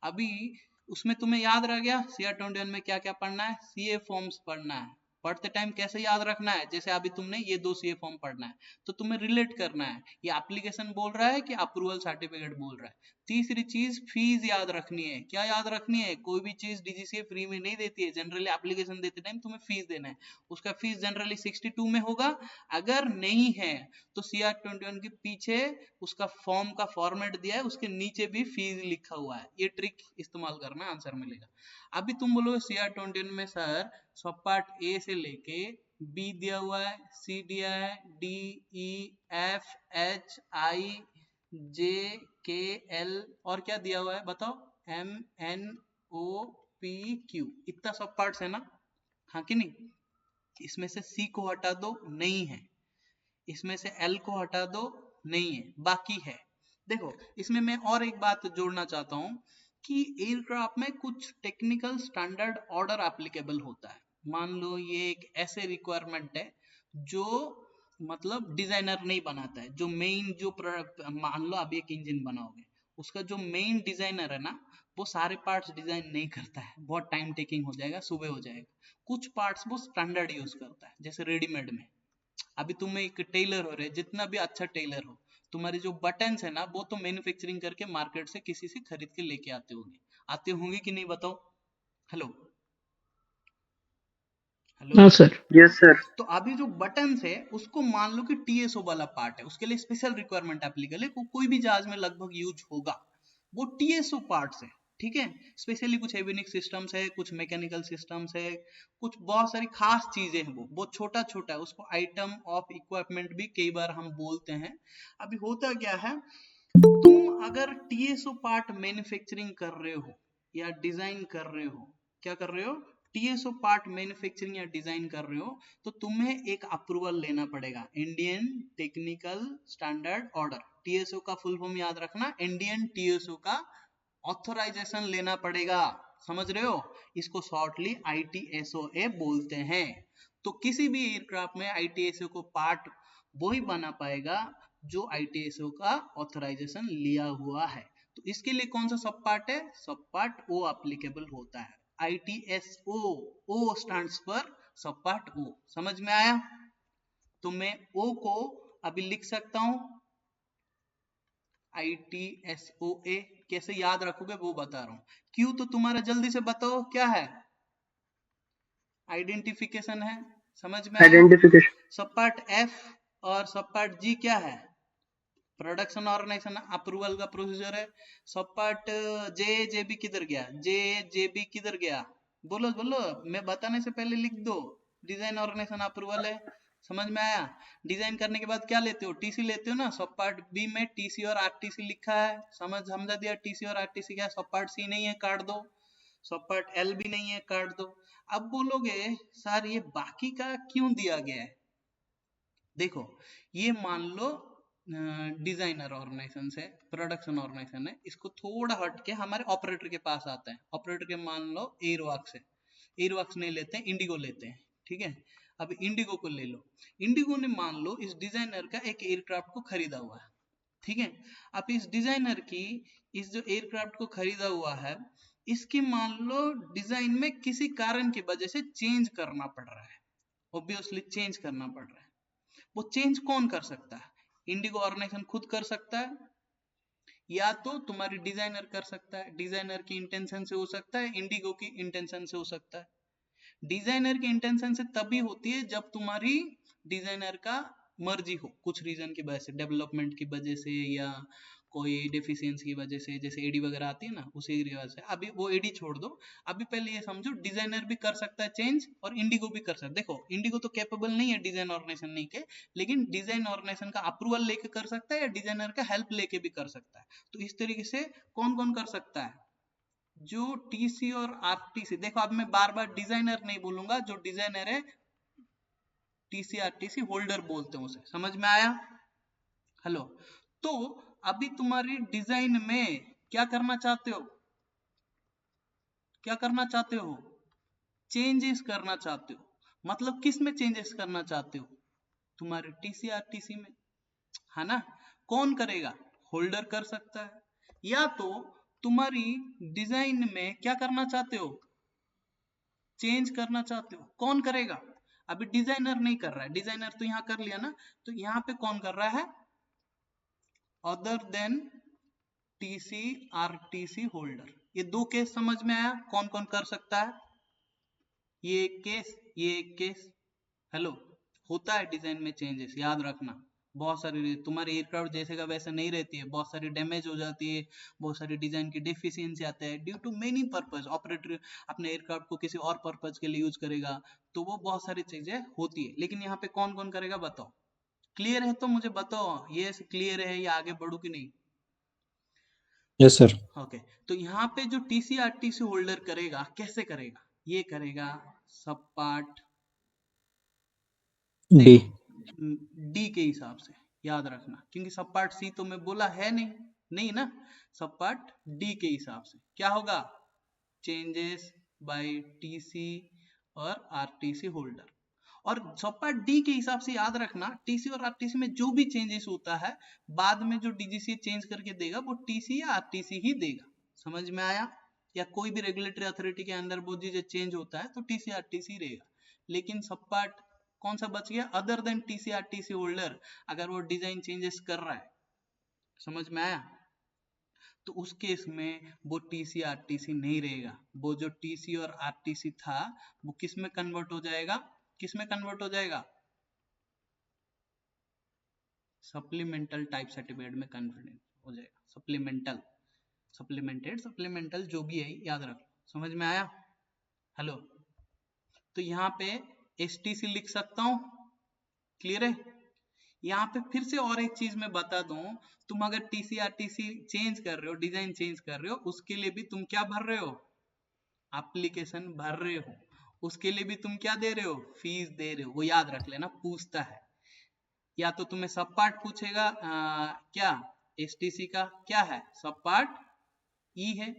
अभी उसमें तुम्हें याद रह गया CR21 में क्या क्या पढ़ना है? सीए फॉर्म्स पढ़ना है। पढ़ते टाइम कैसे याद रखना है? जैसे अभी तुमने ये दो सीए फॉर्म पढ़ना है, तो तुम्हें रिलेट करना है, ये एप्लीकेशन बोल रहा है कि अप्रूवल सर्टिफिकेट बोल रहा है। तीसरी चीज, फीस याद रखनी है। क्या याद रखनी है? कोई भी चीज डीजीसीए फ्री में नहीं देती है, जनरली एप्लीकेशन देते टाइम तुम्हें फीस देना है। उसका फीस जनरली 62 में होगा। अगर नहीं है तो CR21 के पीछे उसका फॉर्म का फॉर्मेट दिया है, उसके नीचे भी फीस लिखा हुआ है। ये ट्रिक इस्तेमाल करना, आंसर मिलेगा। अभी तुम बोलोगे CR21 में सर सब पार्ट ए से लेके बी दिया हुआ है, सी दिया है, डी, ई, एफ, एच, आई, जे, के, एल, और क्या दिया हुआ है बताओ? एम, एन, ओ, पी, क्यू, इतना सब पार्ट्स है ना, हाँ कि नहीं? इसमें से सी को हटा दो, नहीं है। इसमें से एल को हटा दो, नहीं है, बाकी है। देखो इसमें मैं और एक बात जोड़ना चाहता हूं कि एयरक्राफ्ट में कुछ टेक्निकल स्टैंडर्ड ऑर्डर एप्लीकेबल होता है। मान लो ये एक ऐसे रिक्वायरमेंट है जो मतलब डिजाइनर नहीं बनाता है, जो मेन जो मान लो आप एक इंजन बनाओगे, उसका जो मेन डिजाइनर है ना, वो सारे पार्ट्स डिजाइन नहीं करता है, बहुत टाइम टेकिंग हो जाएगा, सुबह हो जाएगा। कुछ पार्ट्स वो स्टैंडर्ड यूज करता है, जैसे रेडीमेड में। अभी तुम एक टेलर हो रहे, जितना भी अच्छा टेलर हो, तुम्हारे जो बटन्स है ना, वो तो मैन्युफैक्चरिंग करके मार्केट से किसी से खरीद के लेके आते होगे। आते होंगे कि नहीं बताओ। हेलो हाँ हेलो। सर। Yes sir. तो अभी जो बटन्स है उसको मान लो कि टीएसओ वाला पार्ट है, उसके लिए स्पेशल रिक्वायरमेंट एप्लीकेबल है, कोई भी जहाज में लगभग यूज होगा, वो टीएसओ पार्ट्स है। ठीक है, स्पेशली कुछ एविनिक्स सिस्टम्स है, कुछ मैकेनिकल सिस्टम्स है, कुछ बहुत सारी खास चीजें हैं, वो छोटा छोटा है, उसको आइटम ऑफ इक्विपमेंट भी कई बार हम बोलते हैं। अभी होता क्या है, तुम अगर टीएसओ पार्ट मैन्युफैक्चरिंग कर रहे हो या डिजाइन कर रहे हो, क्या कर रहे हो, टीएसओ पार्ट मैन्युफैक्चरिंग या डिजाइन कर रहे हो, तो तुम्हें एक अप्रूवल लेना पड़ेगा, Indian technical standard order. TSO का फुल फॉर्म याद रखना, इंडियन टीएसओ का ऑथराइजेशन लेना पड़ेगा, समझ रहे हो, इसको शॉर्टली आईटीएसओए बोलते हैं। तो किसी भी एयरक्राफ्ट में आईटीएसओ को पार्ट वही बना पाएगा जो आईटीएसओ का ऑथराइजेशन लिया हुआ है। तो इसके लिए कौन सा सब पार्ट है, सब पार्ट ओ एप्लीकेबल होता है, आईटीएसओ, ओ स्टैंड्स फॉर सब पार्ट ओ। समझ में आया, तो मैं ओ को अभी लिख सकता हूं ITSOA, कैसे याद रखोगे वो बता रहा हूं। क्यों तो तुम्हारा जल्दी से बताओ क्या है, आइडेंटिफिकेशन है, समझ में आया। आइडेंटिफिकेशन। सब पार्ट एफ और सब पार्ट जी क्या है, प्रोडक्शन ऑर्गेनाइजेशन अप्रूवल का प्रोसीजर है। सब पार्ट जे बी किधर गया, जे बी किधर गया, बोलो बोलो, मैं बताने से पहले लिख दो, डिजाइन ऑर्गेनाइजेशन अप्रूवल है, समझ में आया। डिजाइन करने के बाद क्या लेते हो, टीसी लेते हो ना, सब पार्ट बी में टीसी और आरटीसी लिखा है, समझा दिया, टीसी और आरटीसी क्या, सब पार्ट सी नहीं है काट दो, सब पार्ट एल भी नहीं है काट दो। अब बोलोगे सर ये बाकी का क्यों दिया गया है, देखो ये मान लो डिजाइनर ऑर्गेनाइजेशन से प्रोडक्शन ऑर्गेनाइजेशन है, इसको थोड़ा हट के हमारे ऑपरेटर के पास आता है, ऑपरेटर के मान लो एयरवर्क्स है, एयरवर्क्स नहीं लेते हैं, इंडिगो लेते हैं, ठीक है। अब इंडिगो को ले लो, इंडिगो ने मान लो इस डिजाइनर का एक एयरक्राफ्ट को खरीदा हुआ है, ठीक है। अब इस डिजाइनर की, इस जो एयरक्राफ्ट को खरीदा हुआ है, इसकी मान लो डिजाइन में किसी कारण की वजह से चेंज करना पड़ रहा है, ऑब्वियसली चेंज करना पड़ रहा है। वो चेंज कौन कर सकता है, इंडिगो ऑर्गेनाइजेशन खुद कर सकता है, या तो तुम्हारी डिजाइनर कर सकता है, डिजाइनर की इंटेंशन से हो सकता है, इंडिगो की इंटेंशन से हो सकता है। डिजाइनर की इंटेंशन से तभी होती है जब तुम्हारी डिजाइनर का मर्जी हो, कुछ रीजन की वजह से, डेवलपमेंट की वजह से या कोई डेफिशिएंसी की वजह से, जैसे एडी वगैरह आती है ना, उसी की वजह से। अभी वो एडी छोड़ दो, अभी पहले ये समझो डिजाइनर भी कर सकता है चेंज और इंडिगो भी कर सकता है। देखो इंडिगो तो कैपेबल नहीं है डिजाइन ऑर्गेनाइजेशन नहीं के, लेकिन डिजाइन ऑर्गेनाइजेशन का अप्रूवल लेके कर सकता है या डिजाइनर का हेल्प लेके भी कर सकता है। तो इस तरीके से कौन कौन कर सकता है, जो टीसी और आरटीसी, देखो अब मैं बार बार डिजाइनर नहीं बोलूंगा, जो डिजाइनर है टीसी आरटीसी होल्डर बोलते हैं उसे, समझ में आया। हेलो, तो अभी तुम्हारी डिजाइन में क्या करना चाहते हो, क्या करना चाहते हो, चेंजेस करना चाहते हो, मतलब किस में चेंजेस करना चाहते हो, तुम्हारे टीसी आरटीसी में, है ना। कौन करेगा, होल्डर कर सकता है, या तो तुम्हारी डिजाइन में क्या करना चाहते हो, चेंज करना चाहते हो, कौन करेगा। अभी डिजाइनर नहीं कर रहा है, डिजाइनर तो यहां कर लिया ना, तो यहां पे कौन कर रहा है, other then TC RTC holder. ये दो केस समझ में आया, कौन कौन कर सकता है, ये एक केस, ये एक केस। हेलो, होता है डिजाइन में चेंजेस, याद रखना। बहुत सारी तुम्हारी एयरक्राफ्ट जैसे का वैसे नहीं रहती है, बहुत सारी डैमेज हो जाती है, बहुत सारी डिजाइन की डेफिशिएंसी आता है due to many purpose, operator अपने एयरक्राफ्ट को किसी और पर्पस के लिए यूज करेगा, तो वो बहुत सारी चीजें होती है। लेकिन यहाँ पे कौन कौन करेगा बताओ, क्लियर है तो मुझे बताओ, ये क्लियर है या आगे बढ़ू कि नहीं। Yes sir. ओके, तो यहाँ पे जो टीसी आरटीसी होल्डर करेगा, कैसे करेगा, ये करेगा सब पार्ट, डी। देखो डी के हिसाब से, याद रखना, क्योंकि सब पार्ट सी तो मैं बोला है नहीं, नहीं ना, सब पार्ट डी के हिसाब से क्या होगा, चेंजेस बाय टीसी और आरटीसी होल्डर। और सब पार्ट डी के हिसाब से याद रखना, टीसी और आरटीसी में जो भी चेंजेस होता है, बाद में जो डीजीसी चेंज करके देगा वो टीसी या आरटीसी ही देगा, समझ में आया। या कोई भी रेगुलेटरी अथॉरिटी के अंदर वो चीजें चेंज होता है तो टीसी आरटीसी रहेगा। लेकिन सब पार्ट कौन सा बच गया, other than TC RTC holder, अगर वो डिजाइन चेंजेस कर रहा है, समझ में आया। तो उस केस में वो टीसी आरटीसी नहीं रहेगा, वो जो टीसी और आरटीसी था वो किस में कन्वर्ट हो जाएगा, किस में कन्वर्ट हो जाएगा, सप्लीमेंटल टाइप सर्टिफिकेट में कन्वर्ट हो जाएगा। सप्लीमेंटल, सप्लीमेंटेड, सप्लीमेंटल जो भी है याद रख, समझ में आया? हेलो, तो यहाँ पे एसटीसी लिख सकता हूँ, क्लियर है? यहाँ पे फिर से और एक चीज मैं बता दूं, तुम अगर टीसी आरटीसी चेंज कर रहे हो, डिजाइन चेंज कर रहे हो, उसके लिए भी तुम क्या भर रहे हो, एप्लीकेशन भर रहे हो, उसके लिए भी तुम क्या दे रहे हो, फीस दे रहे हो, वो याद रख लेना, पूछता है। या तो तुम्हें सब पार्ट पूछेगा, क्या एसटीसी का क्या है, सब पार्ट ई है,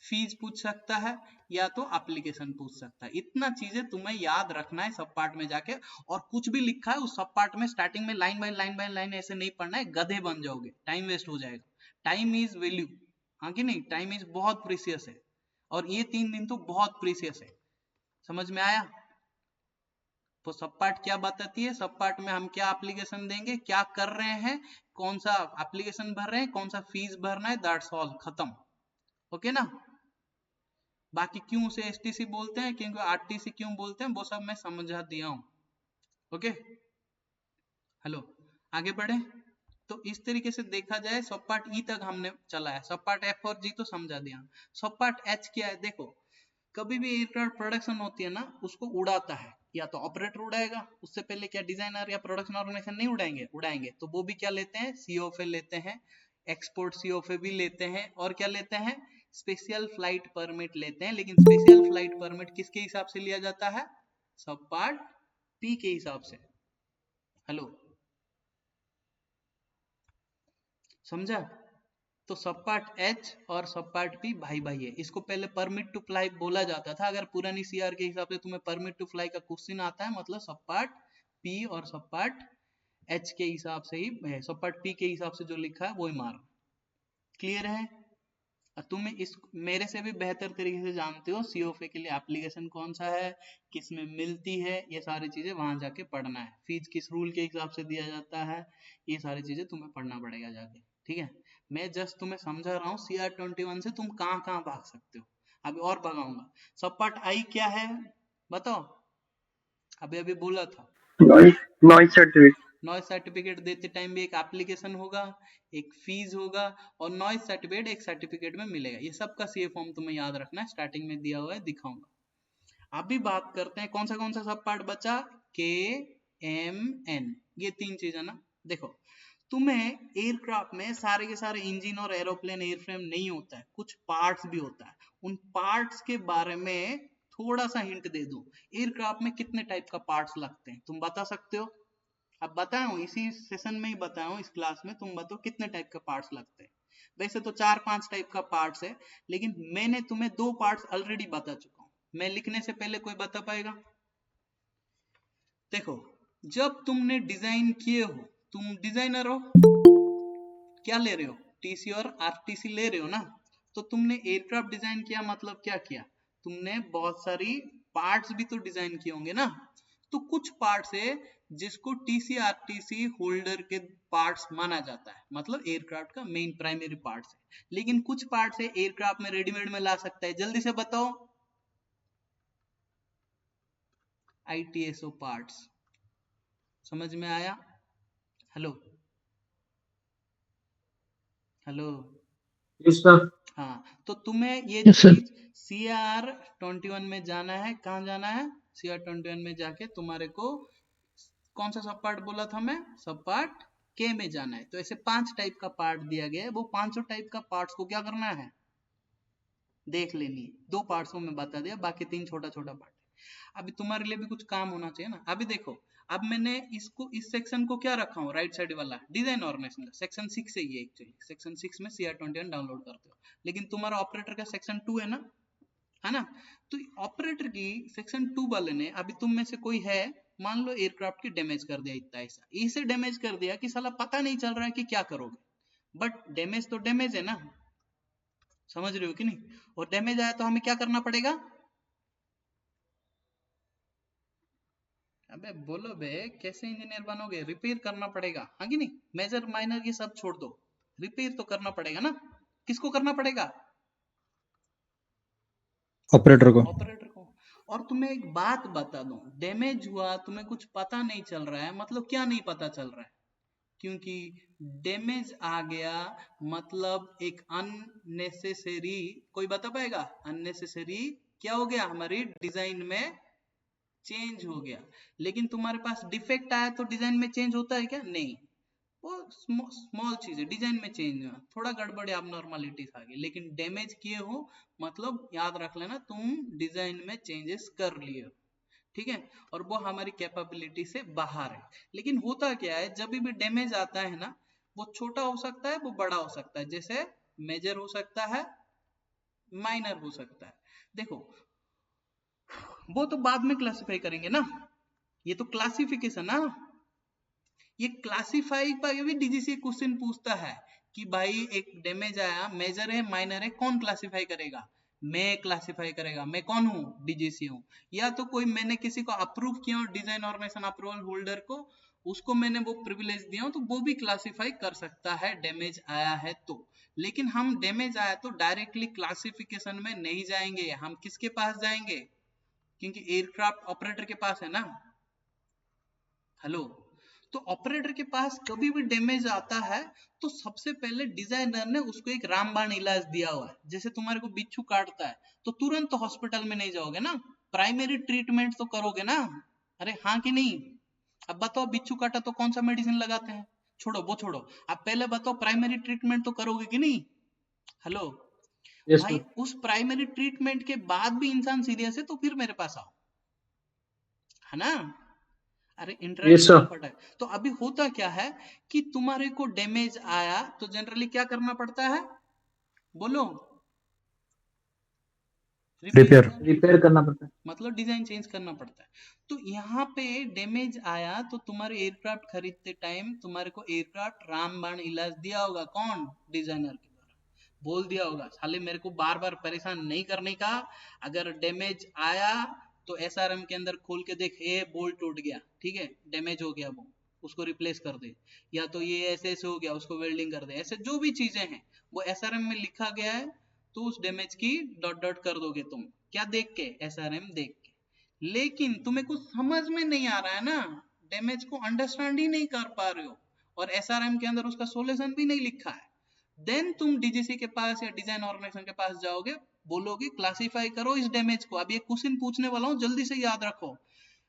फीस पूछ सकता है, या तो एप्लीकेशन पूछ सकता है। इतना चीजें तुम्हें याद रखना है सब पार्ट में जाके, और कुछ भी लिखा है उस सब पार्ट में स्टार्टिंग में line by line by line ऐसे नहीं पढ़ना है, गधे बन जाओगे, टाइम वेस्ट हो जाएगा। टाइम इज वैल्यू, हाँ कि नहीं, टाइम इज बहुत प्रीसियस है, और ये 3 दिन तो बहुत प्रीसियस है, समझ में आया? तो सब पार्ट क्या बताती है, सब पार्ट में हम क्या एप्लीकेशन देंगे, क्या कर रहे हैं, कौन सा एप्लीकेशन भर रहे हैं, कौन सा फीस भरना है, दैट्स ऑल, खत्म। ओके ना? बाकी क्यों उसे एसटीसी बोलते हैं, क्योंकि आरटीसी क्यों बोलते हैं, वो सब मैं समझा दिया हूं। ओके, हेलो, आगे बढ़े। तो इस तरीके से देखा जाए सब पार्ट ई तक हमने चला है, सब पार्ट एफ और जी तो समझा दिया। सब पार्ट एच क्या है, देखो, कभी भी एयरक्राफ्ट प्रोडक्शन होती है ना, उसको उड़ाता है या तो ऑपरेटर उड़ाएगा, उससे पहले क्या डिजाइनर या प्रोडक्शन ऑर्गेनाइजेशन नहीं उड़ाएंगे, उड़ाएंगे, तो वो भी क्या लेते हैं, सीओएफए लेते हैं, एक्सपोर्ट सीओएफए भी लेते हैं, और क्या लेते हैं, स्पेशल फ्लाइट परमिट लेते हैं। लेकिन स्पेशल फ्लाइट परमिट किसके हिसाब से लिया जाता है, सब पार्ट पी के हिसाब से। हेलो, समझा? तो सब पार्ट एच और सब पार्ट पी भाई भाई है। इसको पहले परमिट टू फ्लाई बोला जाता था, अगर पुरानी सीआर के हिसाब से तुम्हें परमिट टू फ्लाई का क्वेश्चन आता है, मतलब सब पार्ट पी और सब पार्ट एच के हिसाब से ही, सब पार्ट पी के हिसाब से जो लिखा है वो ही मार। क्लियर है? तुम्हें इस मेरे से भी बेहतर तरीके से जानते हो सीओएफए के लिए एप्लीकेशन कौन सा है, किस में मिलती है, ये सारी चीजें वहां जाके पढ़ना है, फीस किस रूल के हिसाब से दिया जाता है, ये सारी चीजें तुम्हें पढ़ना पड़ेगा जाके, ठीक है? मैं जस्ट तुम्हें समझा रहा हूँ CR21 से तुम कहाँ कहाँ भाग सकते हो, अभी और भगाऊंगा। सब पार्ट आई क्या है बताओ, अभी अभी बोला था, नॉइस सर्टिफिकेट। नॉइज सर्टिफिकेट देते टाइम भी एक एप्लीकेशन होगा, एक फीस होगा, और नॉइज सर्टिफिकेट एक सर्टिफिकेट में मिलेगा। ये सब का सीए फॉर्म तुम्हें याद रखना है, स्टार्टिंग में दिया हुआ है, दिखाऊंगा। अभी बात करते हैं कौन सा सब पार्ट बचा, के एम एन, ये 3 चीज है ना। देखो, तुम्हें एयरक्राफ्ट में सारे के सारे इंजन और एरोप्लेन एयरफ्रेम नहीं होता है, कुछ पार्ट्स भी होता है। उन पार्ट्स के बारे में थोड़ा सा हिंट दे दूं, एयरक्राफ्ट में कितने टाइप का पार्ट्स लगते हैं, तुम बता सकते हो? अब बताया इसी सेशन में ही बताया हूँ, इस क्लास में, तुम बताओ कितने टाइप का पार्ट्स लगते हैं। वैसे तो 4-5 टाइप का पार्ट्स है, लेकिन मैंने तुम्हें 2 पार्ट्स ऑलरेडी बता चुका हूँ, मैं लिखने से पहले कोई बता पाएगा? देखो, जब तुमने डिजाइन किए हो, तुम डिजाइनर हो, क्या ले रहे हो, टीसी और आरटीसी ले रहे हो ना, तो तुमने एयरक्राफ्ट डिजाइन किया, मतलब क्या किया, तुमने बहुत सारी पार्ट्स भी तो डिजाइन किए होंगे ना। तो कुछ पार्ट्स है जिसको टीसी आरटीसी होल्डर के पार्ट्स माना जाता है, मतलब एयरक्राफ्ट का मेन प्राइमरी पार्ट्स है। लेकिन कुछ पार्ट्स है एयरक्राफ्ट में रेडीमेड में ला सकता है, जल्दी से बताओ, आईटीएसओ पार्ट्स, समझ में आया? Hello, hello, yes sir. हाँ, तो तुम्हें ये यस सर। चीज CR21 में जाना है, कहाँ जाना है, CR21 में जाके तुम्हारे को कौन सा सब पार्ट बोला था मैं, सब पार्ट के में जाना है। तो ऐसे 5 टाइप का पार्ट दिया गया है, वो 500 टाइप का पार्ट्स को क्या करना है, देख लेनी है। 2 पार्ट्स को मैं बता दिया, बाकी 3 छोटा छोटा पार्ट है। अभी तुम्हारे लिए भी कुछ काम होना चाहिए ना। अभी देखो, अब मैंने इसको, इस सेक्शन को क्या रखा हूँ, राइट साइड वाला डिजाइन ऑर्गेनाइजेशन का सेक्शन 6 है ये, एक्चुअली सेक्शन 6 में CR21 डाउनलोड करते हो, लेकिन तुम्हारा ऑपरेटर का सेक्शन 2 है ना? तो ऑपरेटर की सेक्शन 2 वाले ने, अभी तुम में से कोई है, मान लो एयरक्राफ्ट की डैमेज कर दिया, इतना ऐसा इसे डैमेज कर दिया कि साला पता नहीं चल रहा है कि क्या करोगे, बट डैमेज तो डैमेज है ना, समझ रहे हो कि नहीं? और डैमेज आया तो हमें क्या करना पड़ेगा, अबे बोलो बे, कैसे इंजीनियर बनोगे, रिपेयर करना पड़ेगा, हाँ कि नहीं? मेजर माइनर ये सब छोड़ दो, रिपेयर तो करना पड़ेगा ना। किसको करना पड़ेगा? ऑपरेटर को। ऑपरेटर को। और तुम्हें एक बात बता दूं, डैमेज हुआ, तुम्हें कुछ पता नहीं चल रहा है, मतलब क्या नहीं पता चल रहा है? क्योंकि डैमेज आ गया मतलब एक अननेसेसरी, कोई बता पाएगा? अननेसेसरी क्या हो गया? हमारी डिजाइन में चेंज हो गया। लेकिन तुम्हारे पास डिफेक्ट आया तो डिजाइन में चेंज होता है क्या? नहीं। वो स्मॉल चीज है, डिजाइन में चेंज हुआ, थोड़ा गड़बड़ी abnormalities आ गई, लेकिन डैमेज किए हो मतलब याद रख लेना तुम डिजाइन में चेंजेस कर लिए हो, ठीक है? और वो हमारी कैपेबिलिटी से बाहर है। लेकिन होता क्या है, जब भी डैमेज आता है ना, वो छोटा हो सकता है, वो बड़ा हो सकता है, जैसे मेजर हो सकता है, माइनर हो सकता है। देखो, वो तो बाद में क्लासिफाई करेंगे ना, ये तो क्लासिफिकेशन ना। ये क्लासिफाई पर भी डीजीसी क्वेश्चन पूछता है कि भाई एक डैमेज आया, मेजर है माइनर है, कौन क्लासिफाई करेगा? मैं क्लासिफाई करेगा। मैं कौन हूँ? डीजीसी हूँ। या तो कोई मैंने किसी को अप्रूव किया, डिजाइन ऑर्गेनाइजेशन अप्रूवल होल्डर को, उसको मैंने वो प्रिविलेज दिया तो वो भी क्लासिफाई कर सकता है डैमेज आया है तो। लेकिन हम डैमेज आया तो डायरेक्टली क्लासिफिकेशन में नहीं जाएंगे, हम किसके पास जाएंगे? क्योंकि एयरक्राफ्ट ऑपरेटर के पास है ना। हेलो, तो ऑपरेटर के पास कभी भी डैमेज आता है तो सबसे पहले डिजाइनर ने उसको एक रामबाण इलाज दिया हुआ है। जैसे तुम्हारे को बिच्छू काटता है तो तुरंत तो हॉस्पिटल में नहीं जाओगे ना, प्राइमरी ट्रीटमेंट तो करोगे ना। अरे हाँ कि नहीं? अब बताओ, बिच्छू काटा तो कौन सा मेडिसिन लगाते हैं? छोड़ो वो छोड़ो, अब पहले बताओ प्राइमरी ट्रीटमेंट तो करोगे कि नहीं? हेलो यस भाई, सर। उस प्राइमरी ट्रीटमेंट के बाद भी इंसान सीरियस है तो फिर मेरे पास आओ, है ना? अरे यस इंटरेक्ट सर। फटाफट है। तो अभी होता क्या है कि तुम्हारे को डैमेज आया तो जनरली क्या करना पड़ता है? बोलो। Repair repair. या रिपेयर करना पड़ता है। मतलब डिजाइन चेंज करना पड़ता है। तो यहाँ पे डैमेज आया तो तुम्हारे एयरक्राफ्ट खरीदते टाइम तुम्हारे को एयरक्राफ्ट रामबाण इलाज दिया होगा, कौन? डिजाइनर के द्वारा बोल दिया होगा, साले मेरे को बार बार परेशान नहीं करने का। अगर डैमेज आया तो एसआरएम के अंदर खोल के देख, ये बोल्ट टूट गया, ठीक है, डैमेज हो गया, वो उसको रिप्लेस कर दे, या तो ये ऐसे ऐसे हो गया, उसको वेल्डिंग कर दे, ऐसे जो भी चीजें हैं वो एसआरएम में लिखा गया है। तो उस डैमेज की डॉट डॉट कर दोगे तुम, क्या देख के? एसआरएम देख के। लेकिन तुम्हें कुछ समझ में नहीं आ रहा है ना, डैमेज को अंडरस्टैंड ही नहीं कर पा रहे हो, और एसआरएम के अंदर उसका सोल्यूशन भी नहीं लिखा है। देन तुम डीजीसी के पास या डिजाइन ऑर्गेनाइजेशन के पास जाओगे, बोलोगे क्लासिफाई करो इस डैमेज को। अब ये क्वेश्चन पूछने वाला हूं, जल्दी से याद रखो।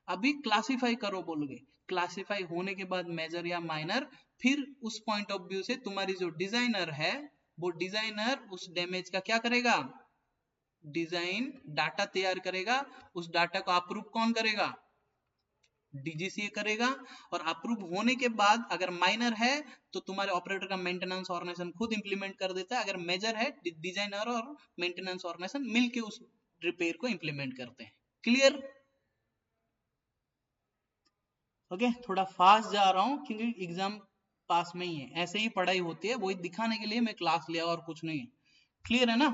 अभी क्लासिफाई करो बोलोगे, क्लासिफाई होने के बाद मेजर या माइनर, फिर उस पॉइंट ऑफ व्यू से तुम्हारी जो डिजाइनर है, वो डिजाइनर उस डैमेज का क्या करेगा? डिजाइन डाटा तैयार करेगा। उस डाटा को अप्रूव कौन करेगा? डीजीसी करेगा। और अप्रूव होने के बाद अगर माइनर है तो तुम्हारे ऑपरेटर का मेंटेनेंस ऑर्गेनाइजेशन खुद इंप्लीमेंट कर देता है, अगर मेजर है डिजाइनर और मेंटेनेंस ऑर्गेनाइजेशन मिलके उस रिपेयर को इंप्लीमेंट करते हैं। क्लियर? ओके, थोड़ा फास्ट जा रहा हूं क्योंकि एग्जाम पास में ही है, ऐसे ही पढ़ाई होती है, वही दिखाने के लिए मैं क्लास लिया और कुछ नहीं है। क्लियर है ना?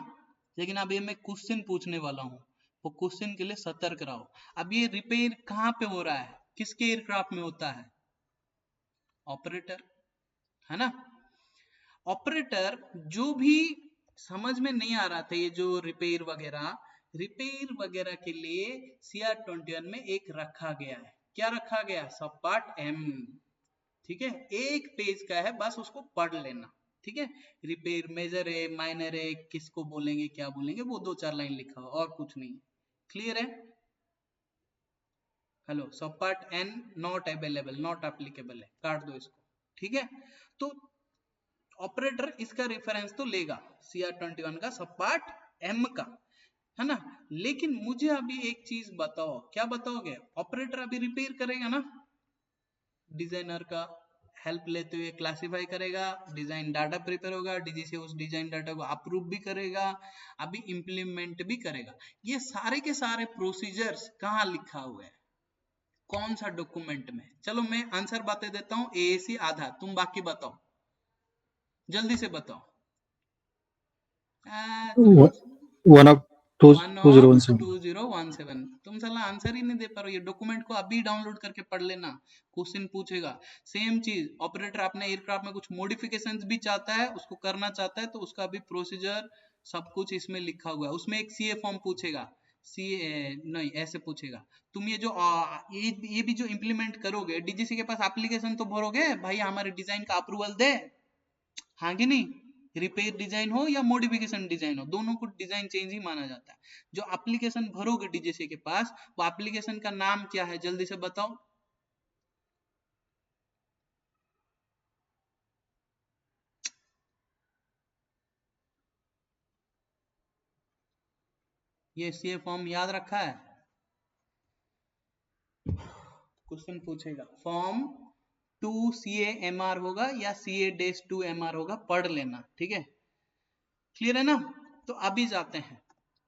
लेकिन अब ये मैं क्वेश्चन पूछने वाला हूँ, वो क्वेश्चन के लिए सतर्क रहो। अब ये रिपेयर कहाँ पे हो रहा है, किसके एयरक्राफ्ट में होता है? ऑपरेटर, है ना? ऑपरेटर जो भी समझ में नहीं आ रहा था, ये जो रिपेयर वगैरह के लिए CR21 में एक रखा गया है। क्या रखा गया? सब पार्ट एम, ठीक है, एक पेज का है, बस उसको पढ़ लेना, ठीक है? रिपेयर मेजर है माइनर है, किसको बोलेंगे क्या बोलेंगे, वो दो चार लाइन लिखा हो और कुछ नहीं। क्लियर है? Hello, sub part N not available, not applicable है, काट दो इसको, ठीक है? तो ऑपरेटर इसका रेफरेंस तो लेगा, CR21 का सब पार्ट एम का, है ना? लेकिन मुझे अभी एक चीज बताओ, क्या बताओगे? ऑपरेटर अभी रिपेयर करेगा ना, डिजाइनर का हेल्प लेते हुए क्लासिफाई करेगा, डिजाइन डाटा प्रिपेयर होगा, डीजीसी उस डिजाइन डाटा को अप्रूव भी करेगा, अभी इंप्लीमेंट भी करेगा। ये सारे के सारे प्रोसीजर्स कहाँ लिखा हुआ है, कौन सा डॉक्यूमेंट में? चलो मैं आंसर बता देता हूँ, एएसी आधा, तुम बाकी बताओ, जल्दी से बताओ। तुम वन ऑफ 2017 2017। तुम साला आंसर ही नहीं दे पा रहे हो। ये डॉक्यूमेंट को अभी डाउनलोड करके पढ़ लेना, क्वेश्चन पूछेगा। सेम चीज ऑपरेटर अपने एयरक्राफ्ट में कुछ मॉडिफिकेशंस भी चाहता है, उसको करना चाहता है, तो उसका भी प्रोसीजर सब कुछ इसमें लिखा हुआ है। उसमें एक सीए फॉर्म पूछेगा, सीए नहीं ऐसे पूछेगा। तुम ये जो ये भी जो इम्प्लीमेंट करोगे, डीजीसी के पास एप्लीकेशन तो भरोगे भाई हमारे डिजाइन का अप्रूवल दे, हाँ कि नहीं। रिपेयर डिजाइन हो या मॉडिफिकेशन डिजाइन हो, दोनों को डिजाइन चेंज ही माना जाता है। जो एप्लीकेशन भरोगे डीजीसी के पास, वो एप्लीकेशन का नाम क्या है जल्दी से बताओ। ये सीए फॉर्म याद रखा है? क्वेश्चन पूछेगा फॉर्म 2CA-MR होगा या CA-2-MR होगा, पढ़ लेना, ठीक है। क्लियर है ना। तो अभी जाते हैं,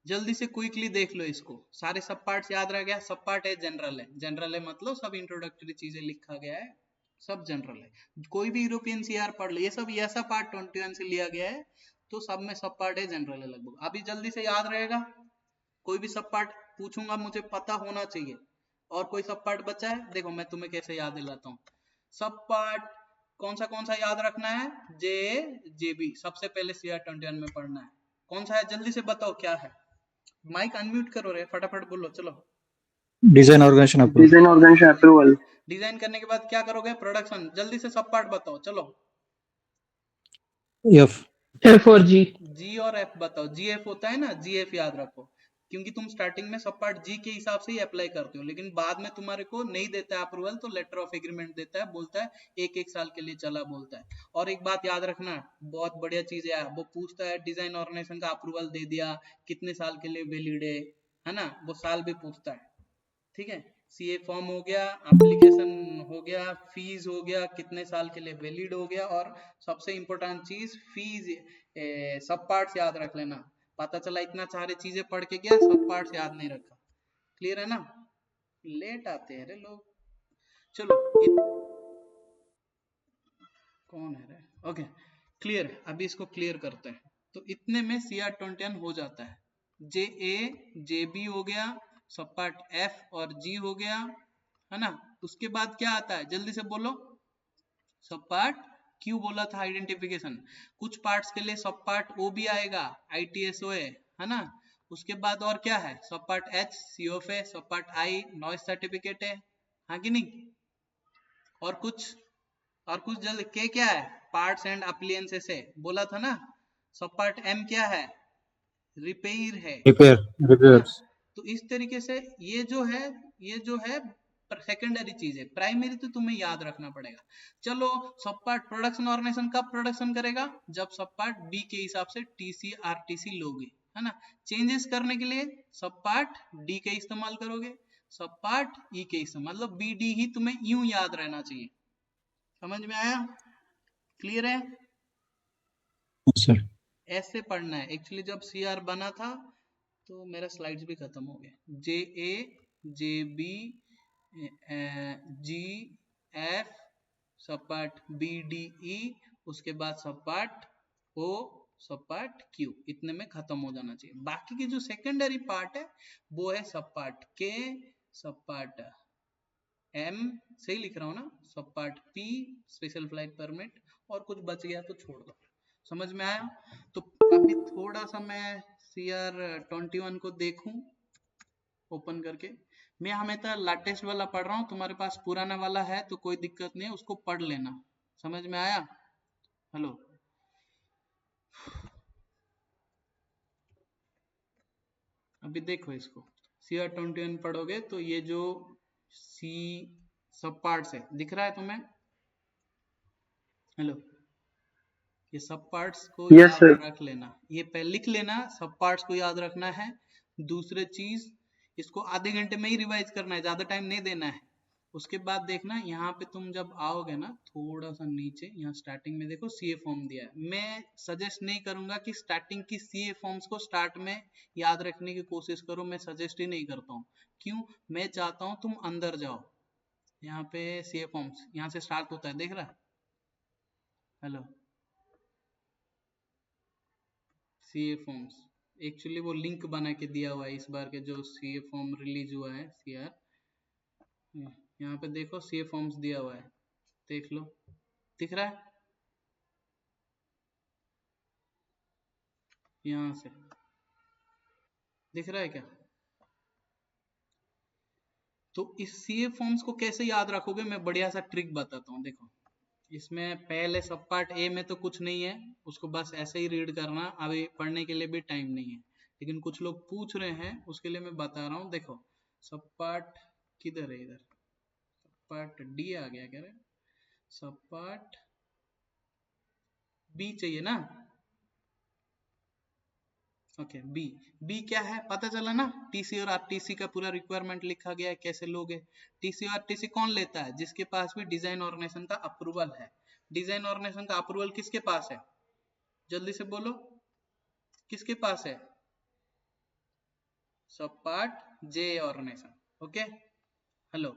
जल्दी से क्विकली देख लो इसको। सारे सब पार्ट्स याद रह गया। सब पार्ट है जनरल है, जनरल है मतलब सब इंट्रोडक्टरी चीजें लिखा गया है, सब जनरल है। कोई भी यूरोपियन सीआर पढ़ लो, ये सब ऐसा पार्ट 21 से लिया गया है, तो सब में सब पार्ट है जनरल है लगभग। अभी जल्दी से याद रहेगा। कोई भी सब पार्ट पूछूंगा मुझे पता होना चाहिए। और कोई सब पार्ट बचा है, देखो मैं तुम्हें कैसे याद दिलाता हूँ। सब पार्ट कौन सा याद रखना है? जेबी सबसे पहले CR-21 में पढ़ना है। कौन सा है जल्दी से बताओ क्या है। माइक अनम्यूट करो रे, फटाफट बोलो चलो। Design organisation approval. डिजाइन करने के बाद क्या करोगे? प्रोडक्शन। जल्दी से सब पार्ट बताओ चलो। एफ और जी। जी और एफ बताओ। जीएफ होता है ना, जीएफ याद रखो, क्योंकि तुम स्टार्टिंग में सब पार्ट जी के हिसाब से ही अप्लाई करते हो, लेकिन बाद में तुम्हारे को नहीं देता है अप्रूवल, तो लेटर ऑफ एग्रीमेंट देता है, बोलता है एक साल के लिए चला बोलता है। और एक बात याद रखना, बहुत बढ़िया चीज है, वो पूछता है डिजाइन ऑर्गेनाइजेशन का अप्रूवल दे दिया, कितने साल के लिए वैलिड है ना, वो साल भी पूछता है, ठीक है। सीए फॉर्म हो गया, एप्लीकेशन हो गया, फीस हो गया, कितने साल के लिए वैलिड हो गया, और सबसे इंपॉर्टेंट चीज फीस, सब पार्ट्स याद रख लेना। पता चला इतना सारे चीजें पढ़ के गया, सब पार्ट्स याद नहीं रखा। क्लियर है ना। लेट आते हैं रे लोग। चलो कौन है रे। Okay clear. अभी इसको क्लियर करते हैं। तो इतने में CR-21 हो जाता है। JA-JB हो गया, सब पार्ट F और G हो गया, है ना। उसके बाद क्या आता है जल्दी से बोलो। सब पार्ट क्यू बोला था, आइडेंटिफिकेशन। कुछ पार्ट्स के लिए सब पार्ट ओ भी आएगा, ITSOA, है ना। उसके बाद और क्या है? सब पार्ट H COFA, सब पार्ट I नॉइज सर्टिफिकेट है, हाँ कि नहीं। और कुछ जल्द के क्या है? पार्ट्स एंड अप्लायंसेस है, बोला था ना। सब पार्ट M क्या है? रिपेयर है, है ना। तो इस तरीके से ये जो है सेकेंडरी चीज है। प्राइमरी तो तुम्हें याद रखना पड़ेगा। चलो सब पार्ट प्रोडक्शन ऑर्गेनाइजेशन कब प्रोडक्शन करेगा? जब सब पार्ट बी के हिसाब से TC RTC लोगे, है ना। चेंजेस करने के लिए सब पार्ट डी के इस्तेमाल करोगे, सब पार्ट ई के इस्तेमाल, मतलब BD ही तुम्हें यूं याद रहना चाहिए। समझ में आया? क्लियर है। सर ऐसे पढ़ना है। एक्चुअली जब CR बना था तो मेरा स्लाइड्स भी खत्म हो गए। JA-JB GF सब पार्ट BDE, उसके बाद सब पार्ट O, सब पार्ट Q, इतने में खत्म हो जाना चाहिए। बाकी की जो सेकेंडरी पार्ट है वो है सब पार्ट K, सब पार्ट M, सही लिख रहा हूँ ना, सब part P special flight permit, और कुछ बच गया तो छोड़ दो। समझ में आया। तो अभी थोड़ा सा मैं CR-21 को देखूं ओपन करके। मैं हमेशा लेटेस्ट वाला पढ़ रहा हूँ, तुम्हारे पास पुराना वाला है तो कोई दिक्कत नहीं है, उसको पढ़ लेना। समझ में आया। हेलो अभी देखो इसको, CR-21 पढ़ोगे तो ये जो सी सब पार्ट्स है दिख रहा है तुम्हें। हेलो, ये सब पार्ट्स को याद रख लेना, ये पहले लिख लेना, सब पार्ट्स को याद रखना है। दूसरी चीज, इसको आधे घंटे में ही रिवाइज करना है, ज्यादा टाइम नहीं देना है। उसके बाद देखना यहाँ पे तुम जब आओगे ना, थोड़ा सा नीचे यहाँ स्टार्टिंग में देखो CA फॉर्म दिया है। मैं सजेस्ट नहीं करूंगा कि स्टार्टिंग की CA फॉर्म्स को स्टार्ट में याद रखने की कोशिश करो, मैं सजेस्ट ही नहीं करता हूँ। क्यों? मैं चाहता हूँ तुम अंदर जाओ। यहाँ पे CA फॉर्म्स यहाँ से स्टार्ट होता है, देख रहा है। हेलो, CA फॉर्म्स एक्चुअली वो लिंक बना के दिया हुआ है इस बार के जो सीए फॉर्म रिलीज हुआ है सीआर, यहाँ पे देखो सीए फॉर्म्स दिया हुआ है, देख लो, दिख रहा है यहाँ से, दिख रहा है क्या? तो इस सीए फॉर्म्स को कैसे याद रखोगे, मैं बढ़िया सा ट्रिक बताता हूँ। देखो इसमें पहले सब पार्ट ए में तो कुछ नहीं है, उसको बस ऐसे ही रीड करना, अभी पढ़ने के लिए भी टाइम नहीं है, लेकिन कुछ लोग पूछ रहे हैं उसके लिए मैं बता रहा हूँ। देखो सब पार्ट किधर है, इधर सब पार्ट डी आ गया, कह रहे सब पार्ट बी चाहिए ना, ओके बी। बी क्या है पता चला ना, टीसी और आरटीसी का पूरा रिक्वायरमेंट लिखा गया है, कैसे लोगे। टीसी और आरटीसी कौन लेता है, जिसके पास भी डिजाइन ऑर्गेनाइजेशन का अप्रूवल है। डिजाइन ऑर्गेनाइजेशन का अप्रूवल किसके पास है, जल्दी से बोलो, किसके पास है? सब पार्ट जे organisation, okay hello,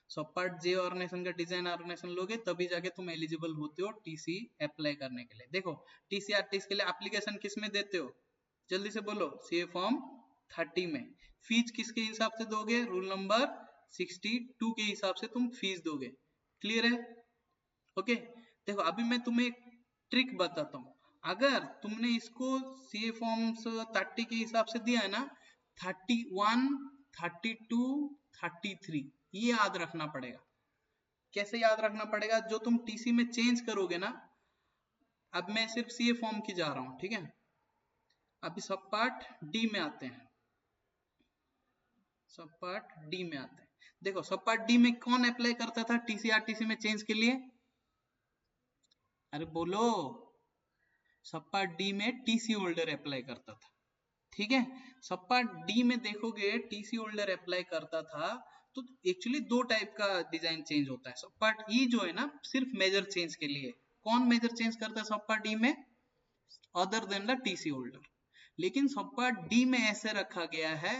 sub part जे ऑर्गेनाइजेशन का डिजाइन ऑर्गेनाइजेशन लोगे तभी जाके तुम एलिजिबल होते हो टीसी अप्लाई करने के लिए। देखो टीसी आरटीसी के लिए एप्लीकेशन किस में देते हो, जल्दी से बोलो, सीए फॉर्म 30 में। फीस किसके हिसाब से दोगे, रूल नंबर 62 के हिसाब से तुम फीस दोगे, क्लियर है? ओके देखो अभी मैं तुम्हें एक ट्रिक बताता हूँ, अगर तुमने इसको सीए फॉर्म्स 30 के हिसाब से दिया है ना, 31, 32, 33 ये याद रखना पड़ेगा। कैसे याद रखना पड़ेगा, जो तुम टीसी में चेंज करोगे ना, अब मैं सिर्फ सीए फॉर्म की जा रहा हूँ, ठीक है। अभी सब पार्ट डी में आते हैं, सब पार्ट डी में आते हैं। देखो सब पार्ट डी में कौन अप्लाई करता था टीसी आरटीसी में चेंज के लिए, अरे बोलो, सब पार्ट डी में टीसी होल्डर अप्लाई करता था, ठीक है। सब पार्ट डी में देखोगे टीसी होल्डर अप्लाई करता था, तो एक्चुअली दो टाइप का डिजाइन चेंज होता है। सब पार्ट ई जो है ना सिर्फ मेजर चेंज के लिए, कौन मेजर चेंज करता है सब पार्ट ई में, other than the TC holder. लेकिन सब पार्ट डी में ऐसे रखा गया है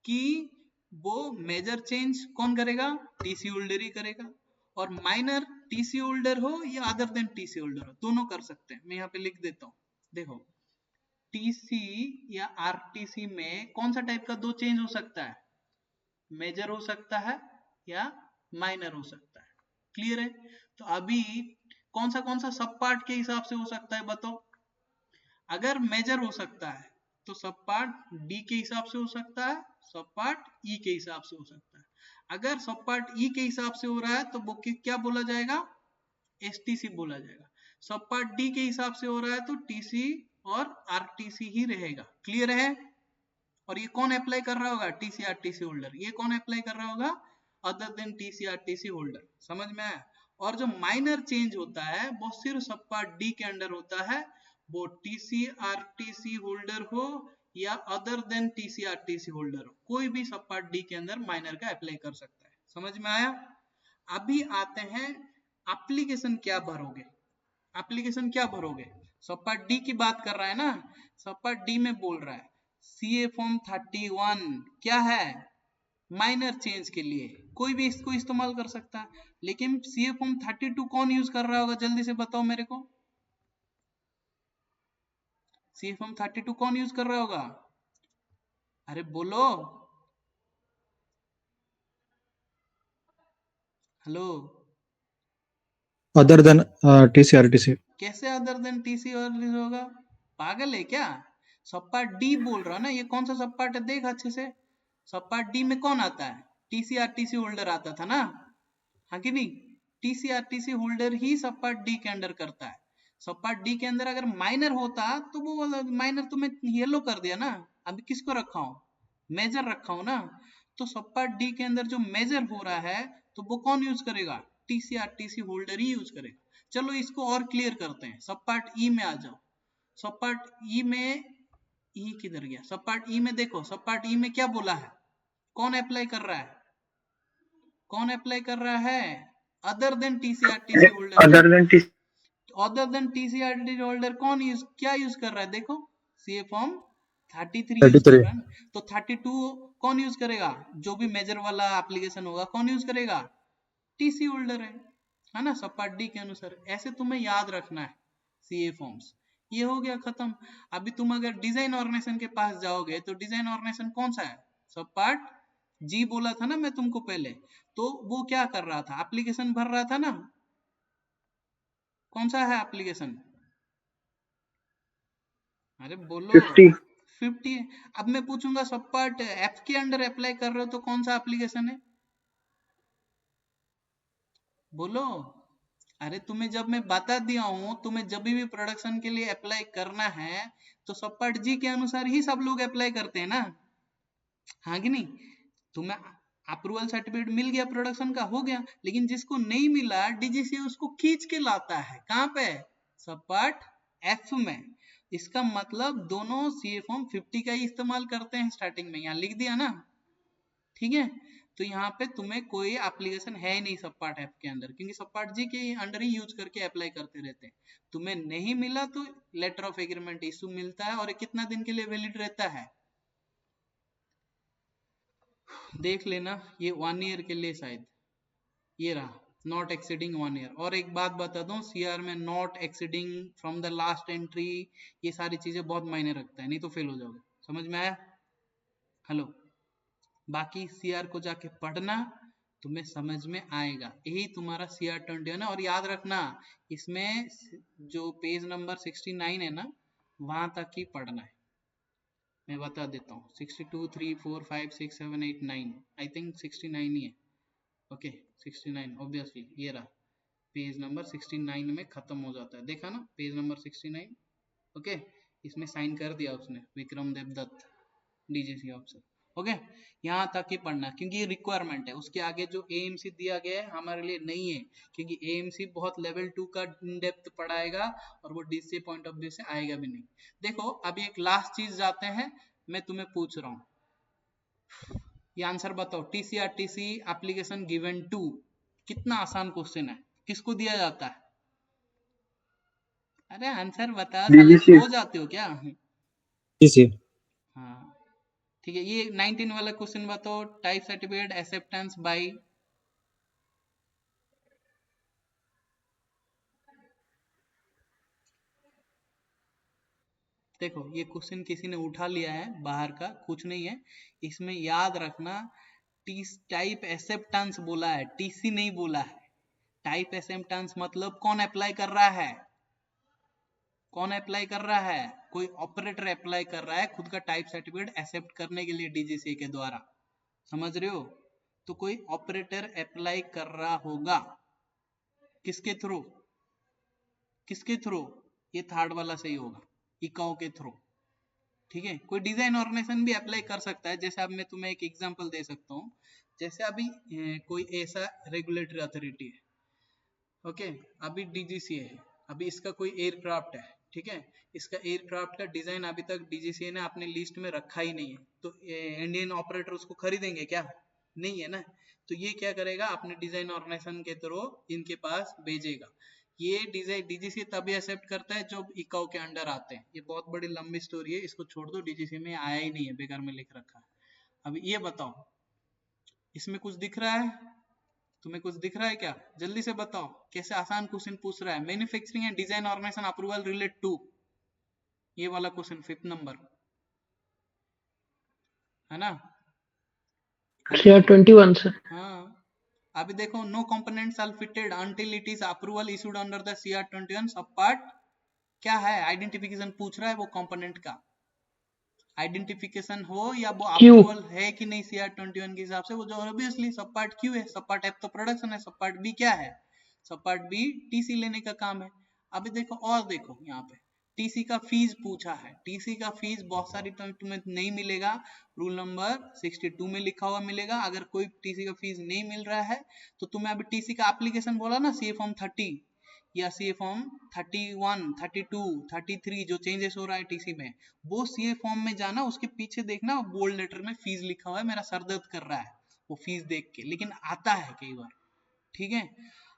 कि वो मेजर चेंज कौन करेगा, टीसी होल्डर ही करेगा, और माइनर टीसी होल्डर हो या अदर देन टीसी होल्डर हो, दोनों कर सकते हैं। मैं यहाँ पे लिख देता हूँ, देखो टीसी या आरटीसी में कौन सा टाइप का दो चेंज हो सकता है, मेजर हो सकता है या माइनर हो सकता है, क्लियर है? तो अभी कौन सा सब पार्ट के हिसाब से हो सकता है बताओ, अगर मेजर हो सकता है तो सब पार्ट डी के हिसाब से हो सकता है, सब पार्ट ई के हिसाब से हो सकता है। अगर सब पार्ट ई के हिसाब से हो रहा है तो वो क्या बोला जाएगा, एसटीसी बोला जाएगा। सब पार्ट डी के हिसाब से हो रहा है तो टीसी और आरटीसी ही रहेगा, क्लियर है? और ये कौन अप्लाई कर रहा होगा, टीसी आरटीसी होल्डर, ये कौन अप्लाई कर रहा होगा, other than TC RTC holder, समझ में आया? और जो माइनर चेंज होता है वो सिर्फ सब पार्ट डी के अंडर होता है, वो टीसी आरटीसी होल्डर हो या other than TC RTC holder हो, कोई भी सब पार्ट डी के अंदर माइनर का अप्लाई कर सकता है, समझ में आया? अभी आते हैं एप्लीकेशन क्या भरोगे, एप्लीकेशन क्या भरोगे, सब पार्ट डी की बात कर रहा है ना, सब पार्ट डी में बोल रहा है सीए फॉर्म 31 क्या है, माइनर चेंज के लिए कोई भी इसको इस्तेमाल कर सकता है। लेकिन सीए फॉर्म 32 कौन यूज कर रहा होगा, जल्दी से बताओ मेरे को, सीए फॉर्म 32 कौन यूज कर रहा होगा, अरे बोलो, हेलो, अदर देन TCRTC। कैसे अदर देन टीसी और होगा, पागल है क्या? सब पार्ट डी बोल रहा ना, ये कौन सा सब पार्ट है, देख अच्छे से, सब पार्ट डी में कौन आता है, टीसी आरटीसी होल्डर आता था ना, हाँ कि नहीं? टीसी आरटीसी होल्डर ही सब पार्ट डी के अंडर करता है। सब पार्ट डी के अंदर अगर माइनर होता तो वो माइनर तो मैं येलो कर दिया ना, अभी किसको रखा हूं, मेजर रखा हूं ना। तो सब पार्ट डी के अंदर जो मेजर हो रहा है तो वो कौन यूज करेगा, टीसी आरटीसी होल्डर ही यूज करेगा। चलो इसको और क्लियर करते हैं, सब पार्ट ई में आ जाओ। सब पार्ट ई में, ई किधर गया, सब पार्ट ई में देखो, सब पार्ट ई में क्या बोला है, कौन अप्लाई कर रहा है, कौन अप्लाई कर रहा है, other than TCRTC holder, other than TCRTC holder कौन यूज, क्या यूज कर रहा है, देखो सीए फॉर्म 33 यूज कर रहा है ना, तो 32 कौन यूज करेगा, जो भी मेजर वाला एप्लीकेशन होगा कौन यूज करेगा, टीसी होल्डर है ना, सब पार्ट डी के अनुसार। ऐसे तुम्हें याद रखना है सीए फॉर्म्स, ये हो गया खत्म। अभी तुम अगर डिजाइन ऑर्गेनाइजेशन के पास जाओगे तो डिजाइन ऑर्गेनाइजेशन कौन सा है? सब पार्ट जी बोला था ना मैं तुमको पहले। तो वो क्या कर रहा था? एप्लीकेशन भर रहा था ना। कौन सा है एप्लीकेशन? अरे बोलो। 50. 50 है। अब मैं पूछूंगा सब पार्ट एफ के अंडर अप्लाई कर रहे हो तो कौन सा एप्लीकेशन है? बोलो। अरे तुम्हें जब मैं बता दिया हूं, तुम्हें जब भी प्रोडक्शन के लिए अप्लाई करना है तो सब पार्ट जी के अनुसार ही सब लोग अप्लाई करते हैं ना। हाँ कि नहीं? तुम्हें अप्रूवल सर्टिफिकेट मिल गया प्रोडक्शन का, हो गया। लेकिन जिसको नहीं मिला डीजीसी उसको खींच के लाता है। कहाँ पे? सब पार्ट एफ में। इसका मतलब दोनों सीए फॉर्म 50 का ही इस्तेमाल करते हैं। स्टार्टिंग में यहाँ लिख दिया ना, ठीक है। तो यहाँ पे तुम्हें कोई एप्लीकेशन है ही नहीं सब पार्ट एफ के अंदर, क्योंकि सब पार्ट जी के अंडर ही यूज करके अप्लाई करते रहते हैं। तुम्हें नहीं मिला तो लेटर ऑफ एग्रीमेंट इशू मिलता है, और ये कितना दिन के लिए वैलिड रहता है देख लेना। ये 1 ईयर के लिए शायद, ये रहा नॉट एक्सीडिंग 1 ईयर। और एक बात बता दूं, सीआर में not exceeding from the last entry, ये सारी चीजें बहुत मायने रखता है, नहीं तो फेल हो जाओगे। समझ में आया? हेलो। बाकी सीआर को जाके पढ़ना, तुम्हें समझ में आएगा। यही तुम्हारा सीआर 21 है। और याद रखना, इसमें जो पेज नंबर 69 है ना, वहां तक ही पढ़ना है। मैं बता देता हूँ, 62, 3, 4, 5, 6, 7, 8, 9, आई थिंक 69 ही है। ओके 69 ऑब्वियसली ये रहा। पेज नंबर 69 में खत्म हो जाता है, देखा ना पेज नंबर 69। ओके, इसमें साइन कर दिया उसने, Vikram Devdutt D G C officer. Okay, यहाँ तक ही पढ़ना, क्योंकि ये रिक्वायरमेंट है। उसके आगे जो एएमसी दिया गया है हमारे लिए नहीं है, क्योंकि एएमसी बहुत लेवल 2 का इन डेप्थ पढ़ाएगा और वो डीसीए पॉइंट ऑफ व्यू से आएगा भी नहीं। देखो अभी एक लास्ट चीज जाते हैं, मैं तुम्हें पूछ रहा हूँ, ये आंसर बताओ। टीसीआरटीसी एप्लीकेशन गिवन टू, कितना आसान क्वेश्चन है, किसको दिया जाता है? अरे आंसर बता साले, DGC. सो जाते हो क्या? DGC. हाँ ठीक है, ये 19 वाला क्वेश्चन बताओ। टाइप सर्टिफिकेट एक्सेप्टेंस बाय, देखो ये क्वेश्चन किसी ने उठा लिया है बाहर का, कुछ नहीं है इसमें। याद रखना, टाइप एक्सेप्टेंस बोला है, टीसी नहीं बोला है। टाइप एक्सेप्टेंस मतलब कौन अप्लाई कर रहा है? कौन अप्लाई कर रहा है? कोई ऑपरेटर अप्लाई कर रहा है खुद का टाइप सर्टिफिकेट एक्सेप्ट करने के लिए डीजीसी के द्वारा। समझ रहे हो? तो कोई ऑपरेटर अप्लाई कर रहा होगा, किसके थ्रू? किसके थ्रू? ये थर्ड वाला सही होगा, इकाओ के थ्रू। ठीक है, कोई डिजाइन ऑर्गेनाइजेशन भी अप्लाई कर सकता है। जैसे अब मैं तुम्हें एक एग्जांपल दे सकता हूँ। जैसे अभी कोई ऐसा रेगुलेटरी अथॉरिटी है, ओके, अभी डीजीसी है, अभी इसका कोई एयरक्राफ्ट है, ठीक है, इसका एयरक्राफ्ट का डिजाइन अभी तक डीजीसी ने अपने लिस्ट में रखा ही नहीं है, तो इंडियन ऑपरेटर उसको खरीदेंगे क्या? नहीं है ना। तो ये क्या करेगा, अपने डिजाइन ऑर्गेनाइजेशन के थ्रू इनके पास भेजेगा। ये डिजाइन डीजीसी तभी एक्सेप्ट करता है जब इकाओ के अंडर आते हैं। ये बहुत बड़ी लंबी स्टोरी है, इसको छोड़ दो, डीजीसी में आया ही नहीं है, बेकार में लिख रखा है। अब ये बताओ, इसमें कुछ दिख रहा है? तुम्हें कुछ दिख रहा है क्या? जल्दी से बताओ, कैसे आसान क्वेश्चन पूछ रहा है। Manufacturing and design organisation approval relate to, ये वाला क्वेश्चन 5th नंबर है ना। अभी CR 21 sir. हाँ, अभी देखो, no components are fitted until it is approval issued under the C R 21 sub part, क्या है? आइडेंटिफिकेशन पूछ रहा है वो कंपोनेंट का। आइडेंटिफिकेशन हो या वो Q. अप्रूवल है कि नहीं सीआर 21 के हिसाब से, वो जो ऑब्वियसली सब पार्ट क्यू है। सब पार्ट एफ तो प्रोडक्शन है, सब पार्ट बी क्या है? सब पार्ट बी टीसी लेने का काम है। अभी देखो, और देखो यहाँ पे टीसी का फीस पूछा है। टीसी का फीस बहुत सारी तुम्हें नहीं मिलेगा, रूल नंबर 62 में लिखा हुआ मिलेगा। अगर कोई टीसी का फीस नहीं मिल रहा है तो तुम्हें अभी टीसी का एप्लीकेशन बोला ना, सी फॉर्म 30 या सी फॉर्म 31, 32, 33 जो चेंजेस हो रहा है टीसी में, वो सीए फॉर्म में जाना, उसके पीछे देखना बोल्ड लेटर में फीस लिखा हुआ है। मेरा सर दर्द कर रहा है वो फीस देख के, लेकिन आता है कई बार। ठीक है,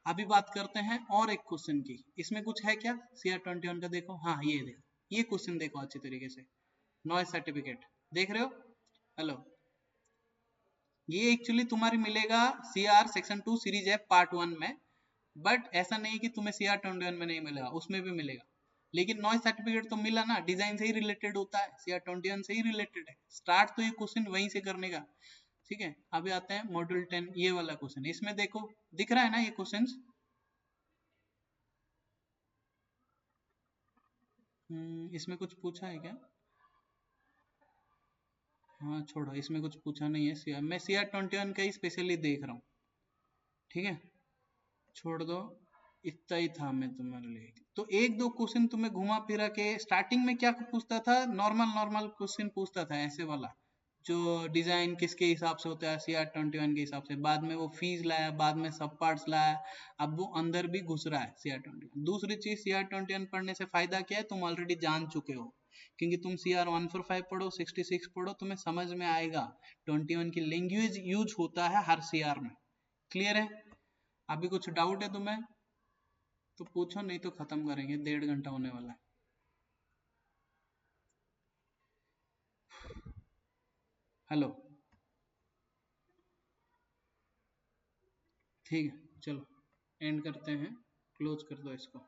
अभी बात करते हैं और एक क्वेश्चन की। इसमें कुछ है क्या सीआर 21 का? देखो, हाँ ये देखो, ये क्वेश्चन देखो अच्छी तरीके से। नॉइज सर्टिफिकेट देख रहे हो? हेलो, ये एक्चुअली तुम्हारी मिलेगा सीआर सेक्शन 2 सीरीज है पार्ट 1 में, बट ऐसा नहीं कि तुम्हें सीआर 21 में नहीं मिलेगा, उसमें भी मिलेगा। लेकिन नॉइज सर्टिफिकेट तो मिला ना, डिजाइन से ही रिलेटेड होता है, CR21 से ही रिलेटेड है। स्टार्ट तो ये क्वेश्चन वहीं से करने का। ठीक है, अभी आते हैं मॉड्यूल 10, ये वाला क्वेश्चन। इसमें देखो दिख रहा है ना ये क्वेश्चन। इसमें कुछ पूछा है क्या? हाँ छोड़ो, इसमें कुछ पूछा नहीं है। मैं CR21 का ही स्पेशली देख रहा हूँ। ठीक है, छोड़ दो, इतना ही था मैं तुम्हारे लिए। तो एक दो क्वेश्चन तुम्हें घुमा फिरा के, स्टार्टिंग में क्या पूछता था, नॉर्मल नॉर्मल क्वेश्चन पूछता था ऐसे वाला, जो डिजाइन किसके हिसाब से होता है CR21 के हिसाब से। बाद में वो फीस लाया, बाद में सब पार्ट्स लाया, अब वो अंदर भी घुस रहा है CR21। दूसरी चीज, CR21 पढ़ने से फायदा क्या है, तुम ऑलरेडी जान चुके हो, क्योंकि तुम CR145 पढ़ो, 66 पढ़ो, तुम्हें समझ में आएगा 21 की लैंग्वेज यूज होता है हर CR में। क्लियर है? अभी कुछ डाउट है तुम्हें तो पूछो, नहीं तो खत्म करेंगे, 1.5 घंटा होने वाला है। हेलो, ठीक है, चलो एंड करते हैं, क्लोज कर दो इसको।